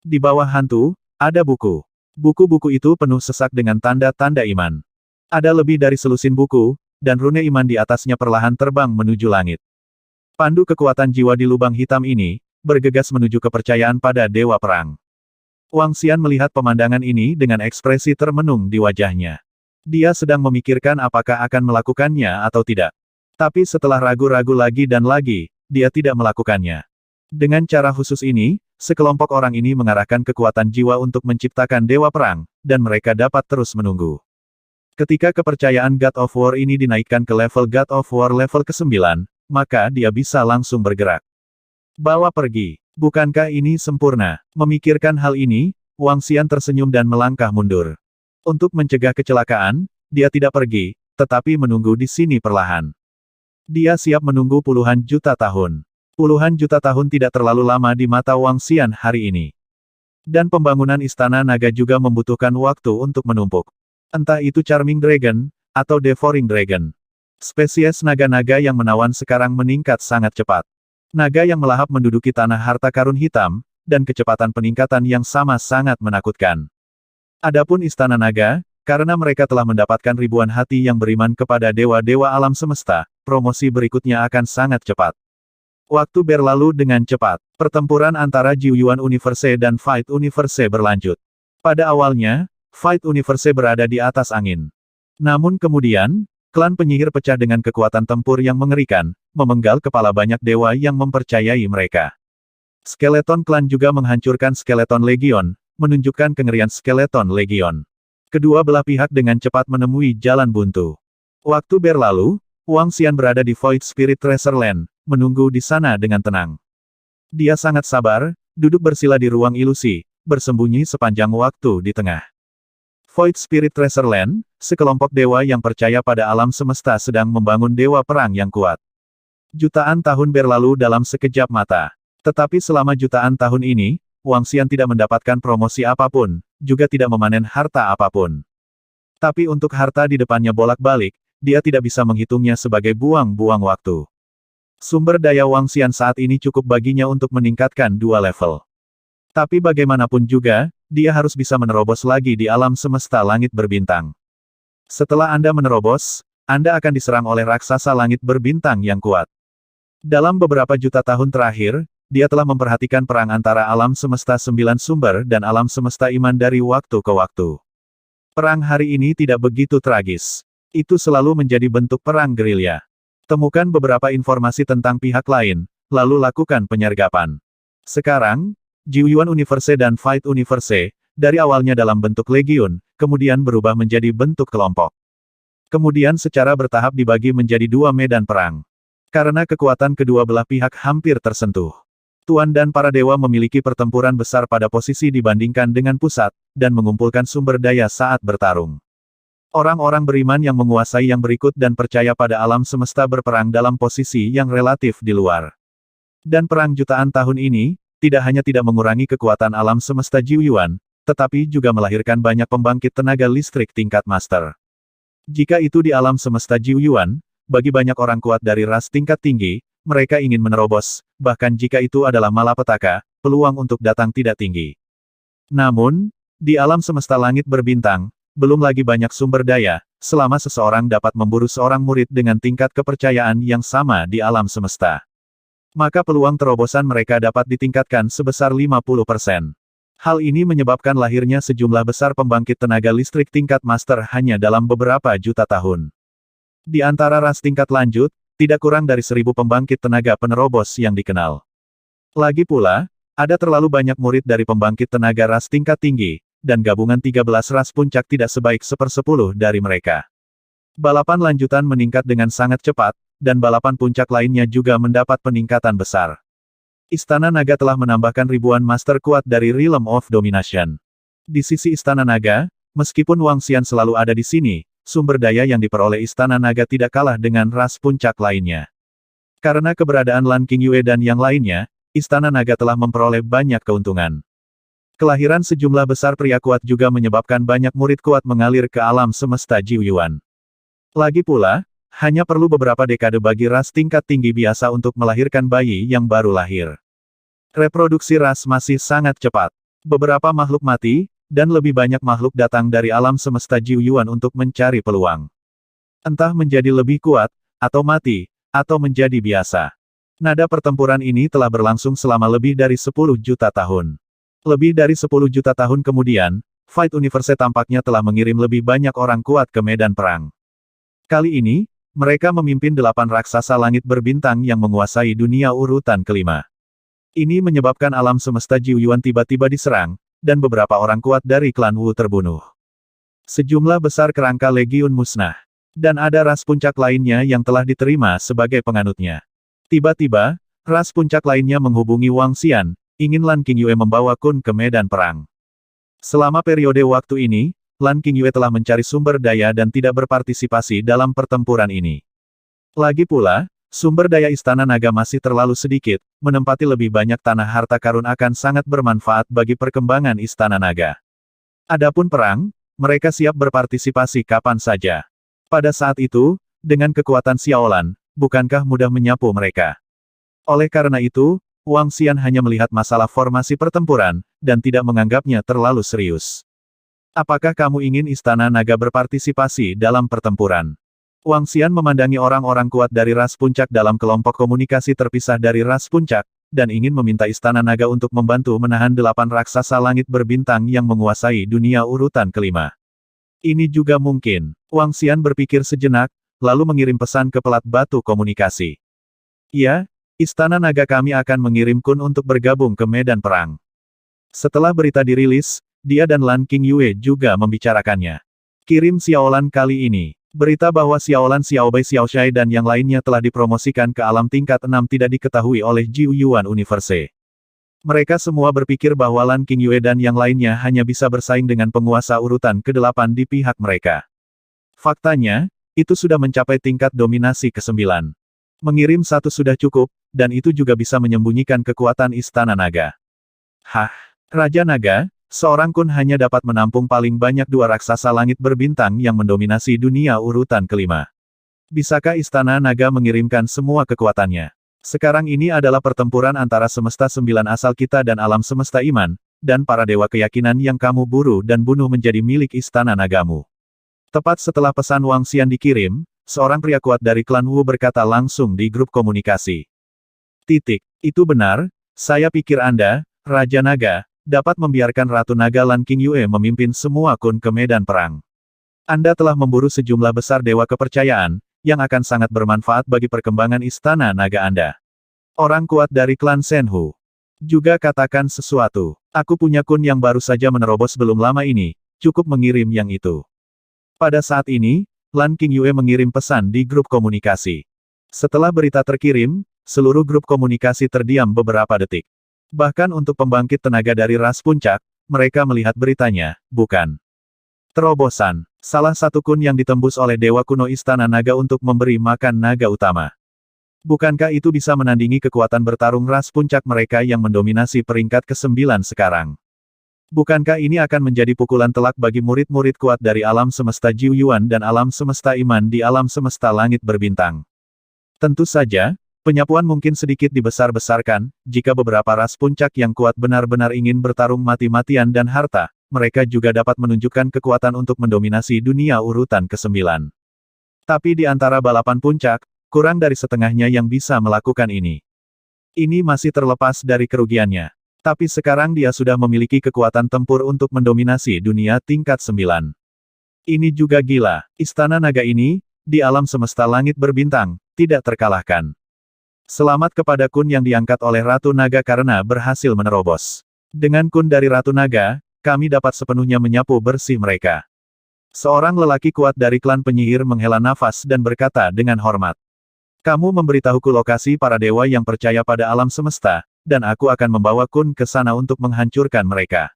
Di bawah hantu, ada buku. Buku-buku itu penuh sesak dengan tanda-tanda iman. Ada lebih dari selusin buku, dan rune iman di atasnya perlahan terbang menuju langit. Pandu kekuatan jiwa di lubang hitam ini, bergegas menuju kepercayaan pada dewa perang. Wang Xian melihat pemandangan ini dengan ekspresi termenung di wajahnya. Dia sedang memikirkan apakah akan melakukannya atau tidak. Tapi setelah ragu-ragu lagi dan lagi, dia tidak melakukannya. Dengan cara khusus ini, sekelompok orang ini mengarahkan kekuatan jiwa untuk menciptakan dewa perang, dan mereka dapat terus menunggu. Ketika kepercayaan God of War ini dinaikkan ke level God of War level ke-9, maka dia bisa langsung bergerak. Bawa pergi. Bukankah ini sempurna? Memikirkan hal ini, Wang Xian tersenyum dan melangkah mundur. Untuk mencegah kecelakaan, dia tidak pergi, tetapi menunggu di sini perlahan. Dia siap menunggu puluhan juta tahun. Puluhan juta tahun tidak terlalu lama di mata Wang Xian hari ini. Dan pembangunan Istana Naga juga membutuhkan waktu untuk menumpuk. Entah itu Charming Dragon, atau Devouring Dragon. Spesies naga-naga yang menawan sekarang meningkat sangat cepat. Naga yang melahap menduduki tanah harta karun hitam, dan kecepatan peningkatan yang sama sangat menakutkan. Adapun Istana Naga, karena mereka telah mendapatkan ribuan hati yang beriman kepada dewa-dewa alam semesta, promosi berikutnya akan sangat cepat. Waktu berlalu dengan cepat. Pertempuran antara Jiuyuan Universe dan Fight Universe berlanjut. Pada awalnya, Fight Universe berada di atas angin. Namun kemudian, klan penyihir pecah dengan kekuatan tempur yang mengerikan, memenggal kepala banyak dewa yang mempercayai mereka. Skeleton Klan juga menghancurkan Skeleton Legion, menunjukkan kengerian Skeleton Legion. Kedua belah pihak dengan cepat menemui jalan buntu. Waktu berlalu, Wang Xian berada di Void Spirit Treasure Land, menunggu di sana dengan tenang. Dia sangat sabar, duduk bersila di ruang ilusi, bersembunyi sepanjang waktu di tengah Void Spirit Treasure Land, sekelompok dewa yang percaya pada alam semesta sedang membangun dewa perang yang kuat. Jutaan tahun berlalu dalam sekejap mata. Tetapi selama jutaan tahun ini, Wang Xian tidak mendapatkan promosi apapun, juga tidak memanen harta apapun. Tapi untuk harta di depannya bolak-balik, dia tidak bisa menghitungnya sebagai buang-buang waktu. Sumber daya Wang Xian saat ini cukup baginya untuk meningkatkan 2 level. Tapi bagaimanapun juga, dia harus bisa menerobos lagi di alam semesta langit berbintang. Setelah Anda menerobos, Anda akan diserang oleh raksasa langit berbintang yang kuat. Dalam beberapa juta tahun terakhir, dia telah memperhatikan perang antara alam semesta 9 sumber dan alam semesta iman dari waktu ke waktu. Perang hari ini tidak begitu tragis. Itu selalu menjadi bentuk perang gerilya. Temukan beberapa informasi tentang pihak lain, lalu lakukan penyergapan. Sekarang, Jiuyuan Universe dan Fight Universe, dari awalnya dalam bentuk legiun, kemudian berubah menjadi bentuk kelompok. Kemudian secara bertahap dibagi menjadi 2 medan perang. Karena kekuatan kedua belah pihak hampir tersentuh. Tuan dan para dewa memiliki pertempuran besar pada posisi dibandingkan dengan pusat, dan mengumpulkan sumber daya saat bertarung. Orang-orang beriman yang menguasai yang berikut dan percaya pada alam semesta berperang dalam posisi yang relatif di luar. Dan perang jutaan tahun ini, tidak hanya tidak mengurangi kekuatan alam semesta Jiuyuan, tetapi juga melahirkan banyak pembangkit tenaga listrik tingkat master. Jika itu di alam semesta Jiuyuan, bagi banyak orang kuat dari ras tingkat tinggi, mereka ingin menerobos, bahkan jika itu adalah malapetaka, peluang untuk datang tidak tinggi. Namun, di alam semesta langit berbintang, belum lagi banyak sumber daya, selama seseorang dapat memburu seorang murid dengan tingkat kepercayaan yang sama di alam semesta. Maka peluang terobosan mereka dapat ditingkatkan sebesar 50%. Hal ini menyebabkan lahirnya sejumlah besar pembangkit tenaga listrik tingkat master hanya dalam beberapa juta tahun. Di antara ras tingkat lanjut, tidak kurang dari 1000 pembangkit tenaga penerobos yang dikenal. Lagi pula, ada terlalu banyak murid dari pembangkit tenaga ras tingkat tinggi, dan gabungan 13 ras puncak tidak sebaik 1/10 dari mereka. Balapan lanjutan meningkat dengan sangat cepat, dan balapan puncak lainnya juga mendapat peningkatan besar. Istana Naga telah menambahkan ribuan master kuat dari Realm of Domination. Di sisi Istana Naga, meskipun Wang Xian selalu ada di sini, sumber daya yang diperoleh Istana Naga tidak kalah dengan ras puncak lainnya. Karena keberadaan Lan Qingyue dan yang lainnya, Istana Naga telah memperoleh banyak keuntungan. Kelahiran sejumlah besar pria kuat juga menyebabkan banyak murid kuat mengalir ke alam semesta Jiuyuan. Lagi pula, hanya perlu beberapa dekade bagi ras tingkat tinggi biasa untuk melahirkan bayi yang baru lahir. Reproduksi ras masih sangat cepat. Beberapa makhluk mati, dan lebih banyak makhluk datang dari alam semesta Jiuyuan untuk mencari peluang. Entah menjadi lebih kuat, atau mati, atau menjadi biasa. Nada pertempuran ini telah berlangsung selama lebih dari 10 juta tahun. Lebih dari 10 juta tahun kemudian, Fight Universe tampaknya telah mengirim lebih banyak orang kuat ke medan perang. Kali ini, mereka memimpin 8 raksasa langit berbintang yang menguasai dunia urutan kelima. Ini menyebabkan alam semesta Jiuyuan tiba-tiba diserang, dan beberapa orang kuat dari klan Wu terbunuh. Sejumlah besar kerangka legiun musnah. Dan ada ras puncak lainnya yang telah diterima sebagai penganutnya. Tiba-tiba, ras puncak lainnya menghubungi Wang Xian, ingin Lan Qingyue membawa Kun ke medan perang. Selama periode waktu ini, Lan Qingyue telah mencari sumber daya dan tidak berpartisipasi dalam pertempuran ini. Lagi pula, sumber daya Istana Naga masih terlalu sedikit, menempati lebih banyak tanah harta karun akan sangat bermanfaat bagi perkembangan Istana Naga. Adapun perang, mereka siap berpartisipasi kapan saja. Pada saat itu, dengan kekuatan Xiaolan, bukankah mudah menyapu mereka? Oleh karena itu, Wang Xian hanya melihat masalah formasi pertempuran, dan tidak menganggapnya terlalu serius. Apakah kamu ingin Istana Naga berpartisipasi dalam pertempuran? Wang Xian memandangi orang-orang kuat dari ras puncak dalam kelompok komunikasi terpisah dari ras puncak, dan ingin meminta Istana Naga untuk membantu menahan 8 raksasa langit berbintang yang menguasai dunia urutan kelima. Ini juga mungkin. Wang Xian berpikir sejenak, lalu mengirim pesan ke pelat batu komunikasi. Ya, Istana Naga kami akan mengirim Kun untuk bergabung ke medan perang. Setelah berita dirilis, dia dan Lan Qingyue juga membicarakannya. Kirim Xiaolan kali ini. Berita bahwa Xiaolan Xiaobai Xiaoshai dan yang lainnya telah dipromosikan ke alam tingkat 6 tidak diketahui oleh Jiu Yuan Universe. Mereka semua berpikir bahwa Lan Qingyue dan yang lainnya hanya bisa bersaing dengan penguasa urutan ke-8 di pihak mereka. Faktanya, itu sudah mencapai tingkat dominasi ke-9. Mengirim satu sudah cukup, dan itu juga bisa menyembunyikan kekuatan Istana Naga. Hah? Raja Naga, seorang Kun hanya dapat menampung paling banyak 2 raksasa langit berbintang yang mendominasi dunia urutan kelima. Bisakah Istana Naga mengirimkan semua kekuatannya? Sekarang ini adalah pertempuran antara semesta 9 asal kita dan alam semesta iman, dan para dewa keyakinan yang kamu buru dan bunuh menjadi milik Istana Nagamu. Tepat setelah pesan Wang Xian dikirim, seorang pria kuat dari klan Wu berkata langsung di grup komunikasi. Itu benar, saya pikir Anda, Raja Naga, dapat membiarkan Ratu Naga Lan Qingyue memimpin semua Kun ke medan perang. Anda telah memburu sejumlah besar dewa kepercayaan, yang akan sangat bermanfaat bagi perkembangan Istana Naga Anda. Orang kuat dari klan Shenhu juga katakan sesuatu. Aku punya Kun yang baru saja menerobos belum lama ini, cukup mengirim yang itu. Pada saat ini, Lan Qingyue mengirim pesan di grup komunikasi. Setelah berita terkirim, seluruh grup komunikasi terdiam beberapa detik. Bahkan untuk pembangkit tenaga dari ras puncak, mereka melihat beritanya, bukan terobosan. Salah satu Kun yang ditembus oleh Dewa Kuno Istana Naga untuk memberi makan naga utama. Bukankah itu bisa menandingi kekuatan bertarung ras puncak mereka yang mendominasi peringkat ke-9 sekarang? Bukankah ini akan menjadi pukulan telak bagi murid-murid kuat dari alam semesta Jiu Yuan dan alam semesta iman di alam semesta langit berbintang? Tentu saja, penyapuan mungkin sedikit dibesar-besarkan, jika beberapa ras puncak yang kuat benar-benar ingin bertarung mati-matian dan harta, mereka juga dapat menunjukkan kekuatan untuk mendominasi dunia urutan ke-9. Tapi di antara balapan puncak, kurang dari setengahnya yang bisa melakukan ini. Ini masih terlepas dari kerugiannya. Tapi sekarang dia sudah memiliki kekuatan tempur untuk mendominasi dunia tingkat 9. Ini juga gila. Istana Naga ini, di alam semesta langit berbintang, tidak terkalahkan. Selamat kepada Kun yang diangkat oleh Ratu Naga karena berhasil menerobos. Dengan Kun dari Ratu Naga, kami dapat sepenuhnya menyapu bersih mereka. Seorang lelaki kuat dari klan penyihir menghela nafas dan berkata dengan hormat. Kamu memberitahuku lokasi para dewa yang percaya pada alam semesta, dan aku akan membawa Kun ke sana untuk menghancurkan mereka.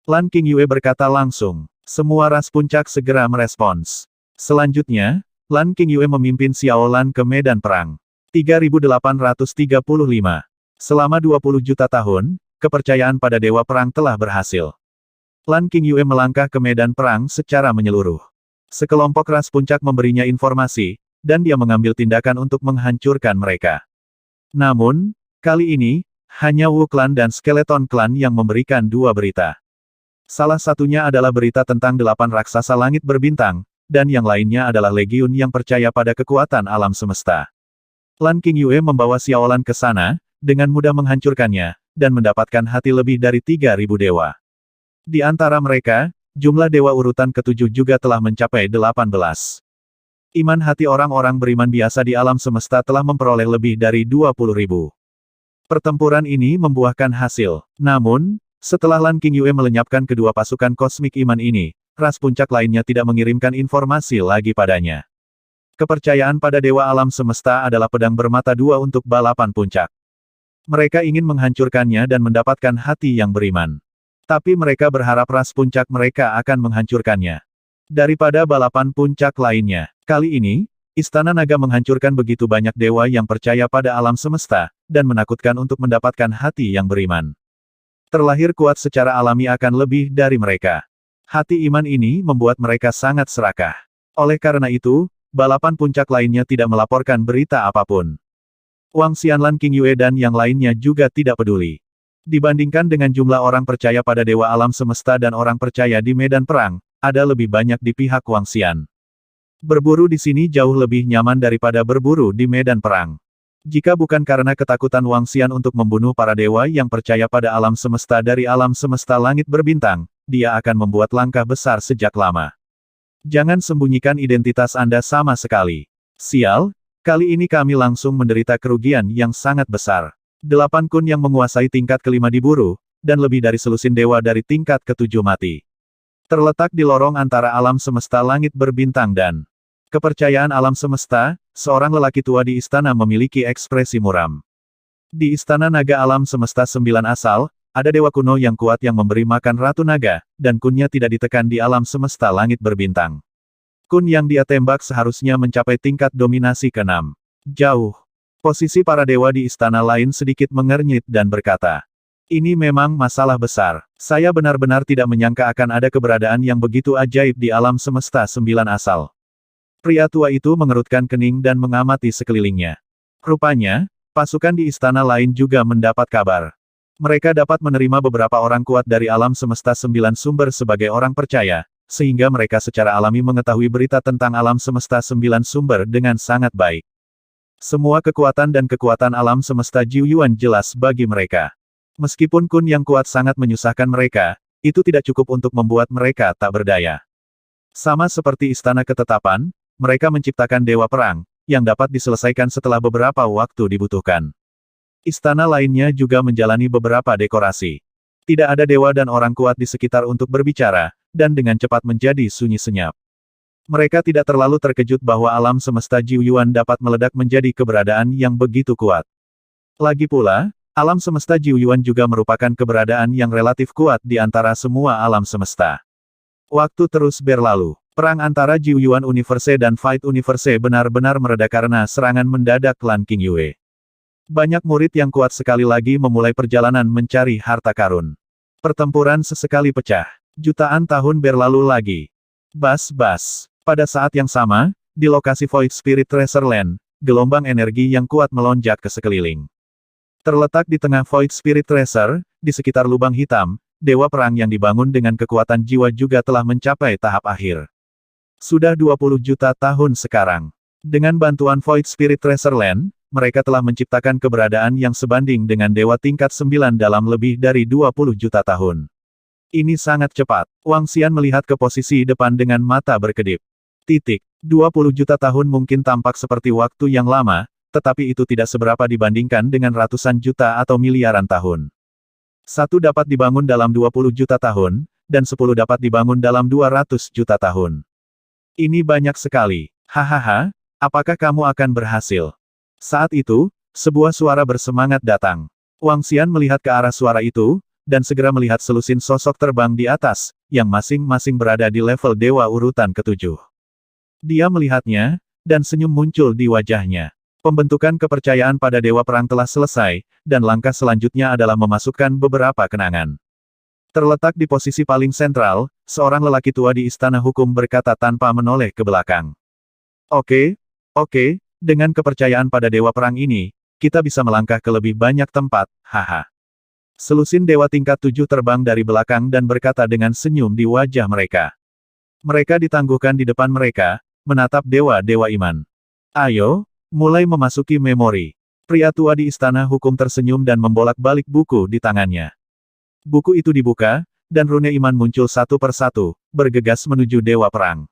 Lan Qingyue berkata langsung. Semua ras puncak segera merespons. Selanjutnya, Lan Qingyue memimpin Xiaolan ke medan perang. 3835. Selama 20 juta tahun, kepercayaan pada dewa perang telah berhasil. Lan Qingyue melangkah ke medan perang secara menyeluruh. Sekelompok ras puncak memberinya informasi, dan dia mengambil tindakan untuk menghancurkan mereka. Namun, kali ini, hanya Wu Clan dan Skeleton Clan yang memberikan 2 berita. Salah satunya adalah berita tentang 8 raksasa langit berbintang, dan yang lainnya adalah legiun yang percaya pada kekuatan alam semesta. Lan Qingyue membawa Xiaolan ke sana, dengan mudah menghancurkannya, dan mendapatkan hati lebih dari 3.000 dewa. Di antara mereka, jumlah dewa urutan ke-7 juga telah mencapai 18. Iman hati orang-orang beriman biasa di alam semesta telah memperoleh lebih dari 20.000. Pertempuran ini membuahkan hasil. Namun, setelah Lan Qingyue melenyapkan kedua pasukan kosmik iman ini, ras puncak lainnya tidak mengirimkan informasi lagi padanya. Kepercayaan pada Dewa Alam Semesta adalah pedang bermata dua untuk balapan puncak. Mereka ingin menghancurkannya dan mendapatkan hati yang beriman. Tapi mereka berharap ras puncak mereka akan menghancurkannya. Daripada balapan puncak lainnya, kali ini, Istana Naga menghancurkan begitu banyak dewa yang percaya pada alam semesta, dan menakutkan untuk mendapatkan hati yang beriman. Terlahir kuat secara alami akan lebih dari mereka. Hati iman ini membuat mereka sangat serakah. Oleh karena itu, balapan puncak lainnya tidak melaporkan berita apapun. Wang Xianlan, King Yue dan yang lainnya juga tidak peduli. Dibandingkan dengan jumlah orang percaya pada Dewa Alam Semesta dan orang percaya di medan perang, ada lebih banyak di pihak Wang Xian. Berburu di sini jauh lebih nyaman daripada berburu di medan perang. Jika bukan karena ketakutan Wang Xian untuk membunuh para dewa yang percaya pada alam semesta dari alam semesta langit berbintang, dia akan membuat langkah besar sejak lama. Jangan sembunyikan identitas Anda sama sekali. Sial, kali ini kami langsung menderita kerugian yang sangat besar. 8 kun yang menguasai tingkat kelima diburu, dan lebih dari selusin dewa dari tingkat ketujuh mati. Terletak di lorong antara alam semesta langit berbintang dan kepercayaan alam semesta, seorang lelaki tua di istana memiliki ekspresi muram. Di Istana Naga Alam Semesta 9 asal, ada dewa kuno yang kuat yang memberi makan Ratu Naga, dan kunnya tidak ditekan di alam semesta langit berbintang. Kun yang dia tembak seharusnya mencapai tingkat dominasi ke-6. Jauh. Posisi para dewa di istana lain sedikit mengernyit dan berkata, "Ini memang masalah besar. Saya benar-benar tidak menyangka akan ada keberadaan yang begitu ajaib di alam semesta 9 asal." Pria tua itu mengerutkan kening dan mengamati sekelilingnya. Rupanya, pasukan di istana lain juga mendapat kabar. Mereka dapat menerima beberapa orang kuat dari alam semesta 9 sumber sebagai orang percaya, sehingga mereka secara alami mengetahui berita tentang alam semesta 9 sumber dengan sangat baik. Semua kekuatan dan kekuatan alam semesta Jiu Yuan jelas bagi mereka. Meskipun kun yang kuat sangat menyusahkan mereka, itu tidak cukup untuk membuat mereka tak berdaya. Sama seperti istana ketetapan, mereka menciptakan dewa perang, yang dapat diselesaikan setelah beberapa waktu dibutuhkan. Istana lainnya juga menjalani beberapa dekorasi. Tidak ada dewa dan orang kuat di sekitar untuk berbicara, dan dengan cepat menjadi sunyi senyap. Mereka tidak terlalu terkejut bahwa alam semesta Jiu Yuan dapat meledak menjadi keberadaan yang begitu kuat. Lagi pula, alam semesta Jiu Yuan juga merupakan keberadaan yang relatif kuat di antara semua alam semesta. Waktu terus berlalu. Perang antara Jiu Yuan Universe dan Fight Universe benar-benar mereda karena serangan mendadak klan King Yue. Banyak murid yang kuat sekali lagi memulai perjalanan mencari harta karun. Pertempuran sesekali pecah. Jutaan tahun berlalu lagi. Bas-bas. Pada saat yang sama, di lokasi Void Spirit Treasure Land, gelombang energi yang kuat melonjak ke sekeliling. Terletak di tengah Void Spirit Treasure, di sekitar lubang hitam, dewa perang yang dibangun dengan kekuatan jiwa juga telah mencapai tahap akhir. Sudah 20 juta tahun sekarang. Dengan bantuan Void Spirit Treasure Land, mereka telah menciptakan keberadaan yang sebanding dengan dewa tingkat 9 dalam lebih dari 20 juta tahun. Ini sangat cepat. Wang Xian melihat ke posisi depan dengan mata berkedip. 20 juta tahun mungkin tampak seperti waktu yang lama, tetapi itu tidak seberapa dibandingkan dengan ratusan juta atau miliaran tahun. Satu dapat dibangun dalam 20 juta tahun, dan 10 dapat dibangun dalam 200 juta tahun. Ini banyak sekali. Hahaha, apakah kamu akan berhasil? Saat itu, sebuah suara bersemangat datang. Wang Xian melihat ke arah suara itu, dan segera melihat selusin sosok terbang di atas, yang masing-masing berada di level dewa urutan ke-7. Dia melihatnya, dan senyum muncul di wajahnya. Pembentukan kepercayaan pada dewa perang telah selesai, dan langkah selanjutnya adalah memasukkan beberapa kenangan. Terletak di posisi paling sentral, seorang lelaki tua di istana hukum berkata tanpa menoleh ke belakang. Oke, dengan kepercayaan pada dewa perang ini, kita bisa melangkah ke lebih banyak tempat, haha. Selusin dewa tingkat 7 terbang dari belakang dan berkata dengan senyum di wajah mereka. Mereka ditangguhkan di depan mereka, menatap dewa-dewa iman. Ayo, mulai memasuki memori. Pria tua di istana hukum tersenyum dan membolak-balik buku di tangannya. Buku itu dibuka, dan rune iman muncul satu persatu, bergegas menuju dewa perang.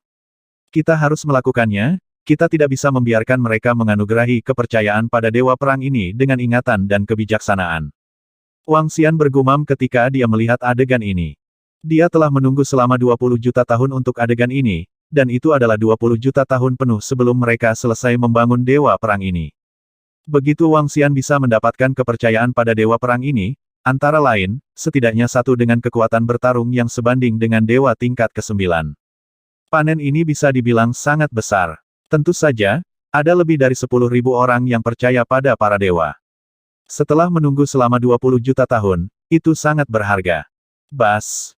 Kita harus melakukannya, kita tidak bisa membiarkan mereka menganugerahi kepercayaan pada dewa perang ini dengan ingatan dan kebijaksanaan. Wang Xian bergumam ketika dia melihat adegan ini. Dia telah menunggu selama 20 juta tahun untuk adegan ini, dan itu adalah 20 juta tahun penuh sebelum mereka selesai membangun Dewa Perang ini. Begitu Wang Xian bisa mendapatkan kepercayaan pada Dewa Perang ini, antara lain, setidaknya satu dengan kekuatan bertarung yang sebanding dengan Dewa tingkat ke-9. Panen ini bisa dibilang sangat besar. Tentu saja, ada lebih dari 10.000 orang yang percaya pada para dewa. Setelah menunggu selama 20 juta tahun, itu sangat berharga. Bas.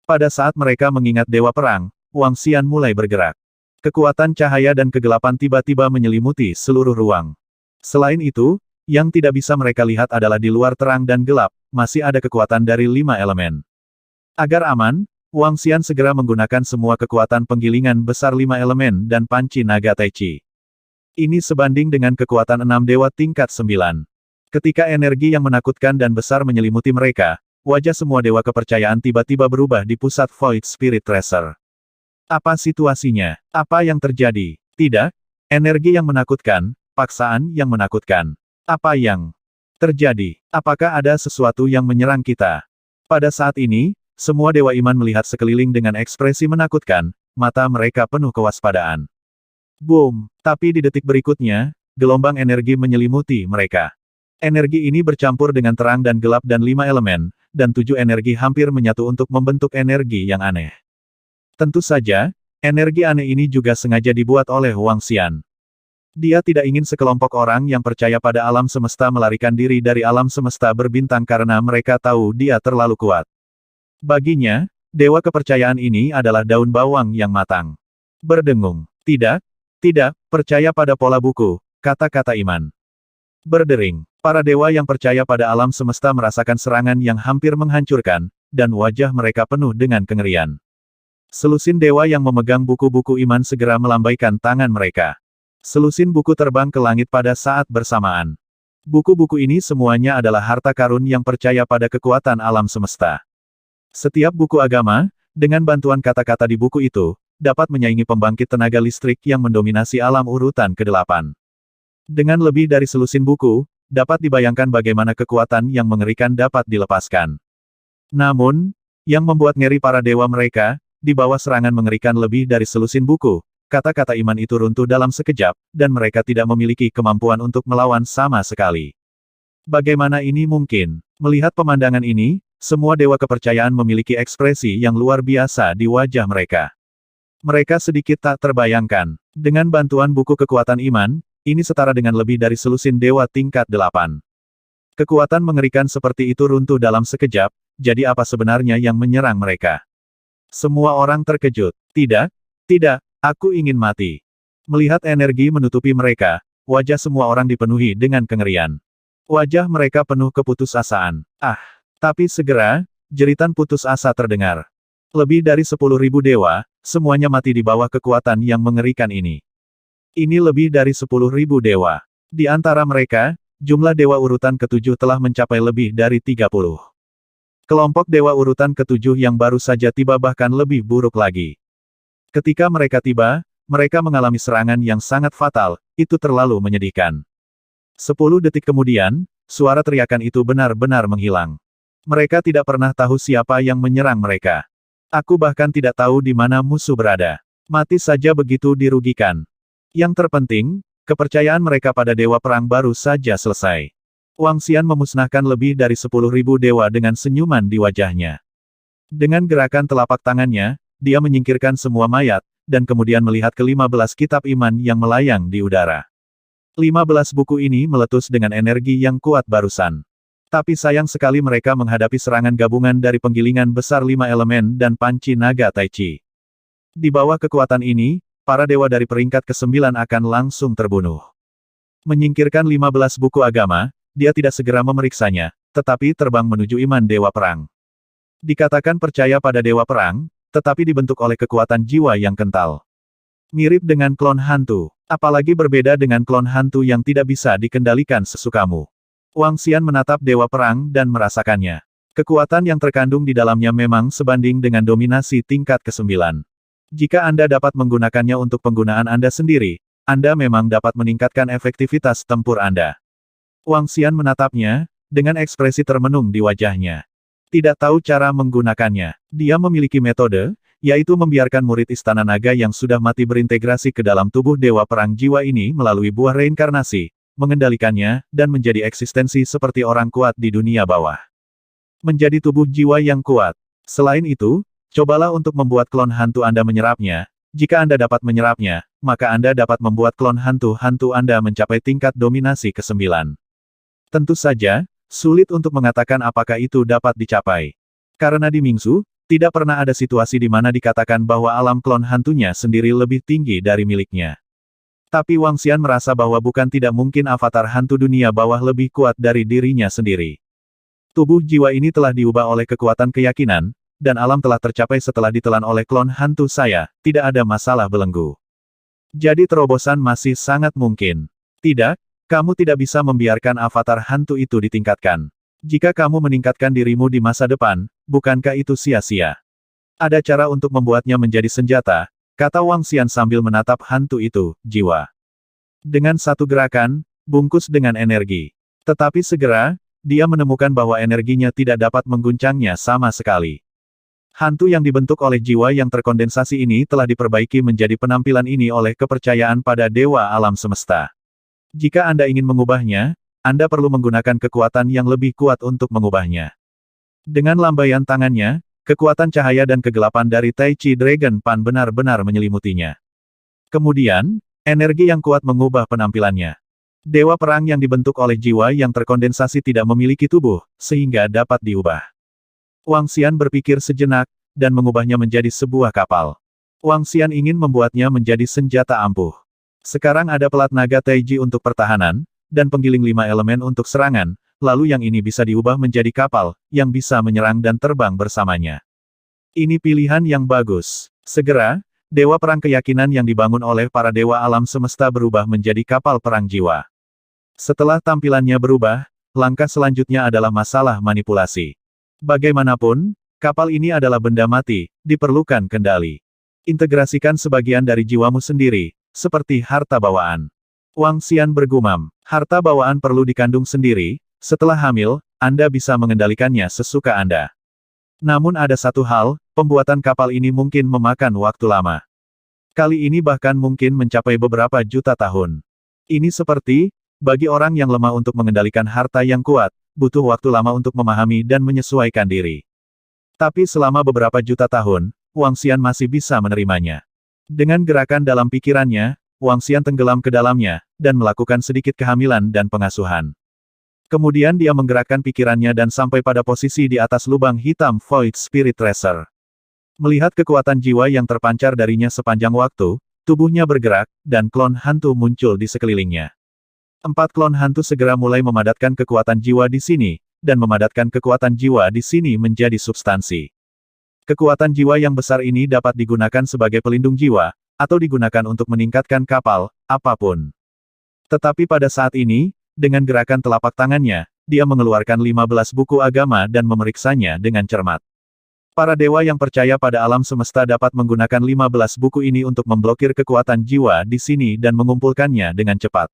Pada saat mereka mengingat Dewa Perang, Wang Xian mulai bergerak. Kekuatan cahaya dan kegelapan tiba-tiba menyelimuti seluruh ruang. Selain itu, yang tidak bisa mereka lihat adalah di luar terang dan gelap, masih ada kekuatan dari 5 elemen. Agar aman, Wang Xian segera menggunakan semua kekuatan penggilingan besar 5 elemen dan panci naga Tai Chi. Ini sebanding dengan kekuatan 6 dewa tingkat 9. Ketika energi yang menakutkan dan besar menyelimuti mereka, wajah semua dewa kepercayaan tiba-tiba berubah di pusat Void Spirit Tracer. Apa situasinya? Apa yang terjadi? Tidak. Energi yang menakutkan, paksaan yang menakutkan. Apa yang terjadi? Apakah ada sesuatu yang menyerang kita? Pada saat ini, semua dewa iman melihat sekeliling dengan ekspresi menakutkan, mata mereka penuh kewaspadaan. Boom! Tapi di detik berikutnya, gelombang energi menyelimuti mereka. Energi ini bercampur dengan terang dan gelap dan 5 elemen, dan 7 energi hampir menyatu untuk membentuk energi yang aneh. Tentu saja, energi aneh ini juga sengaja dibuat oleh Wang Xian. Dia tidak ingin sekelompok orang yang percaya pada alam semesta melarikan diri dari alam semesta berbintang karena mereka tahu dia terlalu kuat. Baginya, dewa kepercayaan ini adalah daun bawang yang matang. Berdengung. Tidak, percaya pada pola buku, kata-kata iman. Berdering. Para dewa yang percaya pada alam semesta merasakan serangan yang hampir menghancurkan, dan wajah mereka penuh dengan kengerian. Selusin dewa yang memegang buku-buku iman segera melambaikan tangan mereka. Selusin buku terbang ke langit pada saat bersamaan. Buku-buku ini semuanya adalah harta karun yang percaya pada kekuatan alam semesta. Setiap buku agama, dengan bantuan kata-kata di buku itu, dapat menyaingi pembangkit tenaga listrik yang mendominasi alam urutan ke-8. Dengan lebih dari selusin buku, dapat dibayangkan bagaimana kekuatan yang mengerikan dapat dilepaskan. Namun, yang membuat ngeri para dewa mereka, di bawah serangan mengerikan lebih dari selusin buku, kata-kata iman itu runtuh dalam sekejap, dan mereka tidak memiliki kemampuan untuk melawan sama sekali. Bagaimana ini mungkin? Melihat pemandangan ini, semua dewa kepercayaan memiliki ekspresi yang luar biasa di wajah mereka. Mereka sedikit tak terbayangkan. Dengan bantuan buku kekuatan iman, ini setara dengan lebih dari selusin dewa tingkat 8. Kekuatan mengerikan seperti itu runtuh dalam sekejap, jadi apa sebenarnya yang menyerang mereka? Semua orang terkejut. Tidak, aku ingin mati. Melihat energi menutupi mereka, wajah semua orang dipenuhi dengan kengerian. Wajah mereka penuh keputusasaan. Tapi segera, jeritan putus asa terdengar. Lebih dari 10.000 dewa, semuanya mati di bawah kekuatan yang mengerikan ini. Ini lebih dari 10.000 dewa. Di antara mereka, jumlah dewa urutan ke-7 telah mencapai lebih dari 30. Kelompok dewa urutan ke-7 yang baru saja tiba bahkan lebih buruk lagi. Ketika mereka tiba, mereka mengalami serangan yang sangat fatal, itu terlalu menyedihkan. 10 detik kemudian, suara teriakan itu benar-benar menghilang. Mereka tidak pernah tahu siapa yang menyerang mereka. Aku bahkan tidak tahu di mana musuh berada. Mati saja begitu dirugikan. Yang terpenting, kepercayaan mereka pada dewa perang baru saja selesai. Wang Xian memusnahkan lebih dari 10.000 dewa dengan senyuman di wajahnya. Dengan gerakan telapak tangannya, dia menyingkirkan semua mayat, dan kemudian melihat ke-15 kitab iman yang melayang di udara. 15 buku ini meletus dengan energi yang kuat barusan. Tapi sayang sekali mereka menghadapi serangan gabungan dari penggilingan besar 5 elemen dan panci naga Tai Chi. Di bawah kekuatan ini, para dewa dari peringkat ke-9 akan langsung terbunuh. Menyingkirkan 15 buku agama, dia tidak segera memeriksanya, tetapi terbang menuju iman dewa perang. Dikatakan percaya pada dewa perang, tetapi dibentuk oleh kekuatan jiwa yang kental. Mirip dengan klon hantu, apalagi berbeda dengan klon hantu yang tidak bisa dikendalikan sesukamu. Wang Xian menatap dewa perang dan merasakannya. Kekuatan yang terkandung di dalamnya memang sebanding dengan dominasi tingkat ke-9. Jika Anda dapat menggunakannya untuk penggunaan Anda sendiri, Anda memang dapat meningkatkan efektivitas tempur Anda. Wang Xian menatapnya, dengan ekspresi termenung di wajahnya. Tidak tahu cara menggunakannya. Dia memiliki metode, yaitu membiarkan murid Istana Naga yang sudah mati berintegrasi ke dalam tubuh Dewa Perang Jiwa ini melalui buah reinkarnasi, mengendalikannya, dan menjadi eksistensi seperti orang kuat di dunia bawah. Menjadi tubuh jiwa yang kuat. Selain itu, cobalah untuk membuat klon hantu Anda menyerapnya. Jika Anda dapat menyerapnya, maka Anda dapat membuat klon hantu-hantu Anda mencapai tingkat dominasi ke-9. Tentu saja, sulit untuk mengatakan apakah itu dapat dicapai. Karena di Mingsu, tidak pernah ada situasi di mana dikatakan bahwa alam klon hantunya sendiri lebih tinggi dari miliknya. Tapi Wang Xian merasa bahwa bukan tidak mungkin avatar hantu dunia bawah lebih kuat dari dirinya sendiri. Tubuh jiwa ini telah diubah oleh kekuatan keyakinan, dan alam telah tercapai setelah ditelan oleh klon hantu saya, tidak ada masalah belenggu. Jadi terobosan masih sangat mungkin. Tidak, kamu tidak bisa membiarkan avatar hantu itu ditingkatkan. Jika kamu meningkatkan dirimu di masa depan, bukankah itu sia-sia? Ada cara untuk membuatnya menjadi senjata, kata Wang Xian sambil menatap hantu itu, jiwa. Dengan satu gerakan, bungkus dengan energi. Tetapi segera, dia menemukan bahwa energinya tidak dapat mengguncangnya sama sekali. Hantu yang dibentuk oleh jiwa yang terkondensasi ini telah diperbaiki menjadi penampilan ini oleh kepercayaan pada Dewa Alam Semesta. Jika Anda ingin mengubahnya, Anda perlu menggunakan kekuatan yang lebih kuat untuk mengubahnya. Dengan lambaian tangannya, kekuatan cahaya dan kegelapan dari Tai Chi Dragon Pan benar-benar menyelimutinya. Kemudian, energi yang kuat mengubah penampilannya. Dewa perang yang dibentuk oleh jiwa yang terkondensasi tidak memiliki tubuh, sehingga dapat diubah. Wang Xian berpikir sejenak, dan mengubahnya menjadi sebuah kapal. Wang Xian ingin membuatnya menjadi senjata ampuh. Sekarang ada pelat naga Taiji untuk pertahanan, dan penggiling 5 elemen untuk serangan, lalu yang ini bisa diubah menjadi kapal, yang bisa menyerang dan terbang bersamanya. Ini pilihan yang bagus. Segera, Dewa Perang Keyakinan yang dibangun oleh para Dewa Alam Semesta berubah menjadi kapal perang jiwa. Setelah tampilannya berubah, langkah selanjutnya adalah masalah manipulasi. Bagaimanapun, kapal ini adalah benda mati, diperlukan kendali. Integrasikan sebagian dari jiwamu sendiri, seperti harta bawaan. Wang Xian bergumam, harta bawaan perlu dikandung sendiri, setelah hamil, Anda bisa mengendalikannya sesuka Anda. Namun ada satu hal, pembuatan kapal ini mungkin memakan waktu lama. Kali ini bahkan mungkin mencapai beberapa juta tahun. Ini seperti, bagi orang yang lemah untuk mengendalikan harta yang kuat, butuh waktu lama untuk memahami dan menyesuaikan diri. Tapi selama beberapa juta tahun, Wang Xian masih bisa menerimanya. Dengan gerakan dalam pikirannya, Wang Xian tenggelam ke dalamnya, dan melakukan sedikit kehamilan dan pengasuhan. Kemudian dia menggerakkan pikirannya dan sampai pada posisi di atas lubang hitam Void Spirit Tracer. Melihat kekuatan jiwa yang terpancar darinya sepanjang waktu, tubuhnya bergerak, dan klon hantu muncul di sekelilingnya. 4 klon hantu segera mulai memadatkan kekuatan jiwa di sini, dan memadatkan kekuatan jiwa di sini menjadi substansi. Kekuatan jiwa yang besar ini dapat digunakan sebagai pelindung jiwa, atau digunakan untuk meningkatkan kapal, apapun. Tetapi pada saat ini, dengan gerakan telapak tangannya, dia mengeluarkan 15 buku agama dan memeriksanya dengan cermat. Para dewa yang percaya pada alam semesta dapat menggunakan 15 buku ini untuk memblokir kekuatan jiwa di sini dan mengumpulkannya dengan cepat.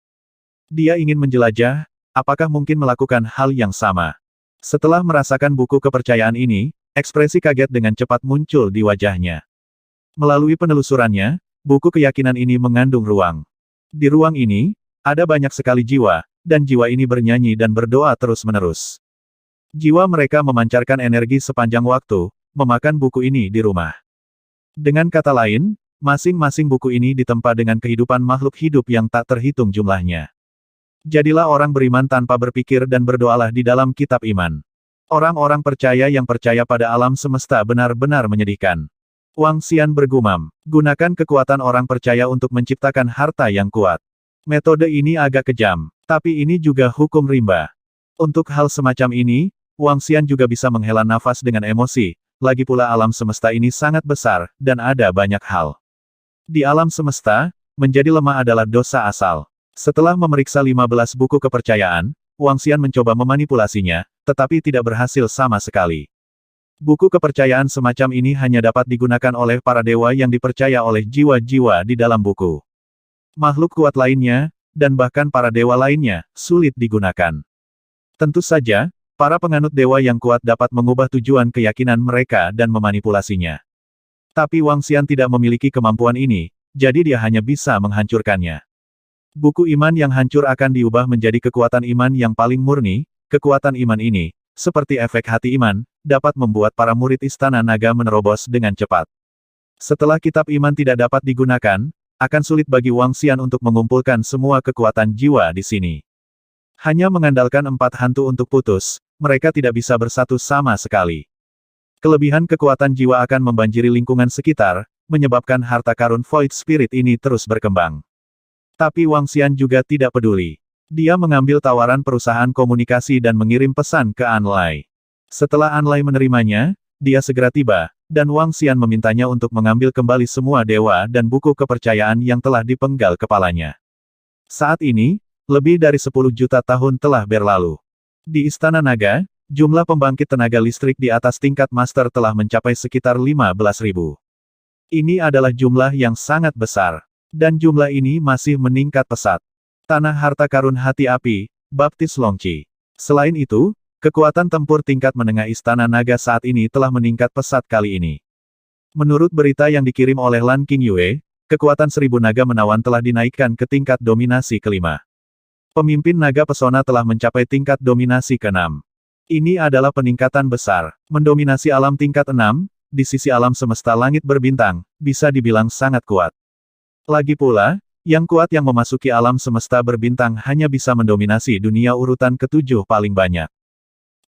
Dia ingin menjelajah, apakah mungkin melakukan hal yang sama. Setelah merasakan buku kepercayaan ini, ekspresi kaget dengan cepat muncul di wajahnya. Melalui penelusurannya, buku keyakinan ini mengandung ruang. Di ruang ini, ada banyak sekali jiwa, dan jiwa ini bernyanyi dan berdoa terus-menerus. Jiwa mereka memancarkan energi sepanjang waktu, memakan buku ini di rumah. Dengan kata lain, masing-masing buku ini ditempa dengan kehidupan makhluk hidup yang tak terhitung jumlahnya. Jadilah orang beriman tanpa berpikir dan berdoalah di dalam kitab iman. Orang-orang percaya yang percaya pada alam semesta benar-benar menyedihkan. Wang Xian bergumam, gunakan kekuatan orang percaya untuk menciptakan harta yang kuat. Metode ini agak kejam, tapi ini juga hukum rimba. Untuk hal semacam ini, Wang Xian juga bisa menghela nafas dengan emosi, lagi pula alam semesta ini sangat besar, dan ada banyak hal. Di alam semesta, menjadi lemah adalah dosa asal. Setelah memeriksa 15 buku kepercayaan, Wang Xian mencoba memanipulasinya, tetapi tidak berhasil sama sekali. Buku kepercayaan semacam ini hanya dapat digunakan oleh para dewa yang dipercaya oleh jiwa-jiwa di dalam buku. Makhluk kuat lainnya, dan bahkan para dewa lainnya, sulit digunakan. Tentu saja, Para penganut dewa yang kuat dapat mengubah tujuan keyakinan mereka dan memanipulasinya. Tapi Wang Xian tidak memiliki kemampuan ini, jadi dia hanya bisa menghancurkannya. Buku iman yang hancur akan diubah menjadi kekuatan iman yang paling murni. Kekuatan iman ini, seperti efek hati iman, dapat membuat para murid Istana Naga menerobos dengan cepat. Setelah kitab iman tidak dapat digunakan, akan sulit bagi Wang Xian untuk mengumpulkan semua kekuatan jiwa di sini. Hanya mengandalkan 4 hantu untuk putus, mereka tidak bisa bersatu sama sekali. Kelebihan kekuatan jiwa akan membanjiri lingkungan sekitar, menyebabkan harta karun Void Spirit ini terus berkembang. Tapi Wang Xian juga tidak peduli. Dia mengambil tawaran perusahaan komunikasi dan mengirim pesan ke Anlai. Setelah Anlai menerimanya, dia segera tiba, dan Wang Xian memintanya untuk mengambil kembali semua dewa dan buku kepercayaan yang telah dipenggal kepalanya. Saat ini, lebih dari 10 juta tahun telah berlalu. Di Istana Naga, jumlah pembangkit tenaga listrik di atas tingkat master telah mencapai sekitar 15.000. Ini adalah jumlah yang sangat besar. Dan jumlah ini masih meningkat pesat. Tanah harta karun hati api, Baptis Longqi. Selain itu, kekuatan tempur tingkat menengah Istana Naga saat ini telah meningkat pesat kali ini. Menurut berita yang dikirim oleh Lan Qingyue, kekuatan 1000 naga menawan telah dinaikkan ke tingkat dominasi kelima. Pemimpin naga pesona telah mencapai tingkat dominasi ke-6. Ini adalah peningkatan besar. Mendominasi alam tingkat 6, di sisi alam semesta langit berbintang, bisa dibilang sangat kuat. Lagi pula, yang kuat yang memasuki alam semesta berbintang hanya bisa mendominasi dunia urutan ke-7 paling banyak.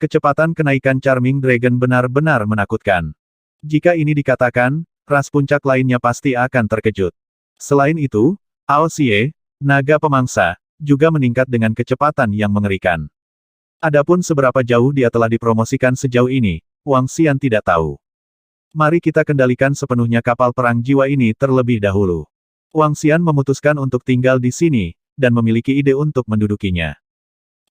Kecepatan kenaikan Charming Dragon benar-benar menakutkan. Jika ini dikatakan, ras puncak lainnya pasti akan terkejut. Selain itu, Ao Xie, naga pemangsa, juga meningkat dengan kecepatan yang mengerikan. Adapun seberapa jauh dia telah dipromosikan sejauh ini, Wang Xian tidak tahu. Mari kita kendalikan sepenuhnya kapal perang jiwa ini terlebih dahulu. Wang Xian memutuskan untuk tinggal di sini, dan memiliki ide untuk mendudukinya.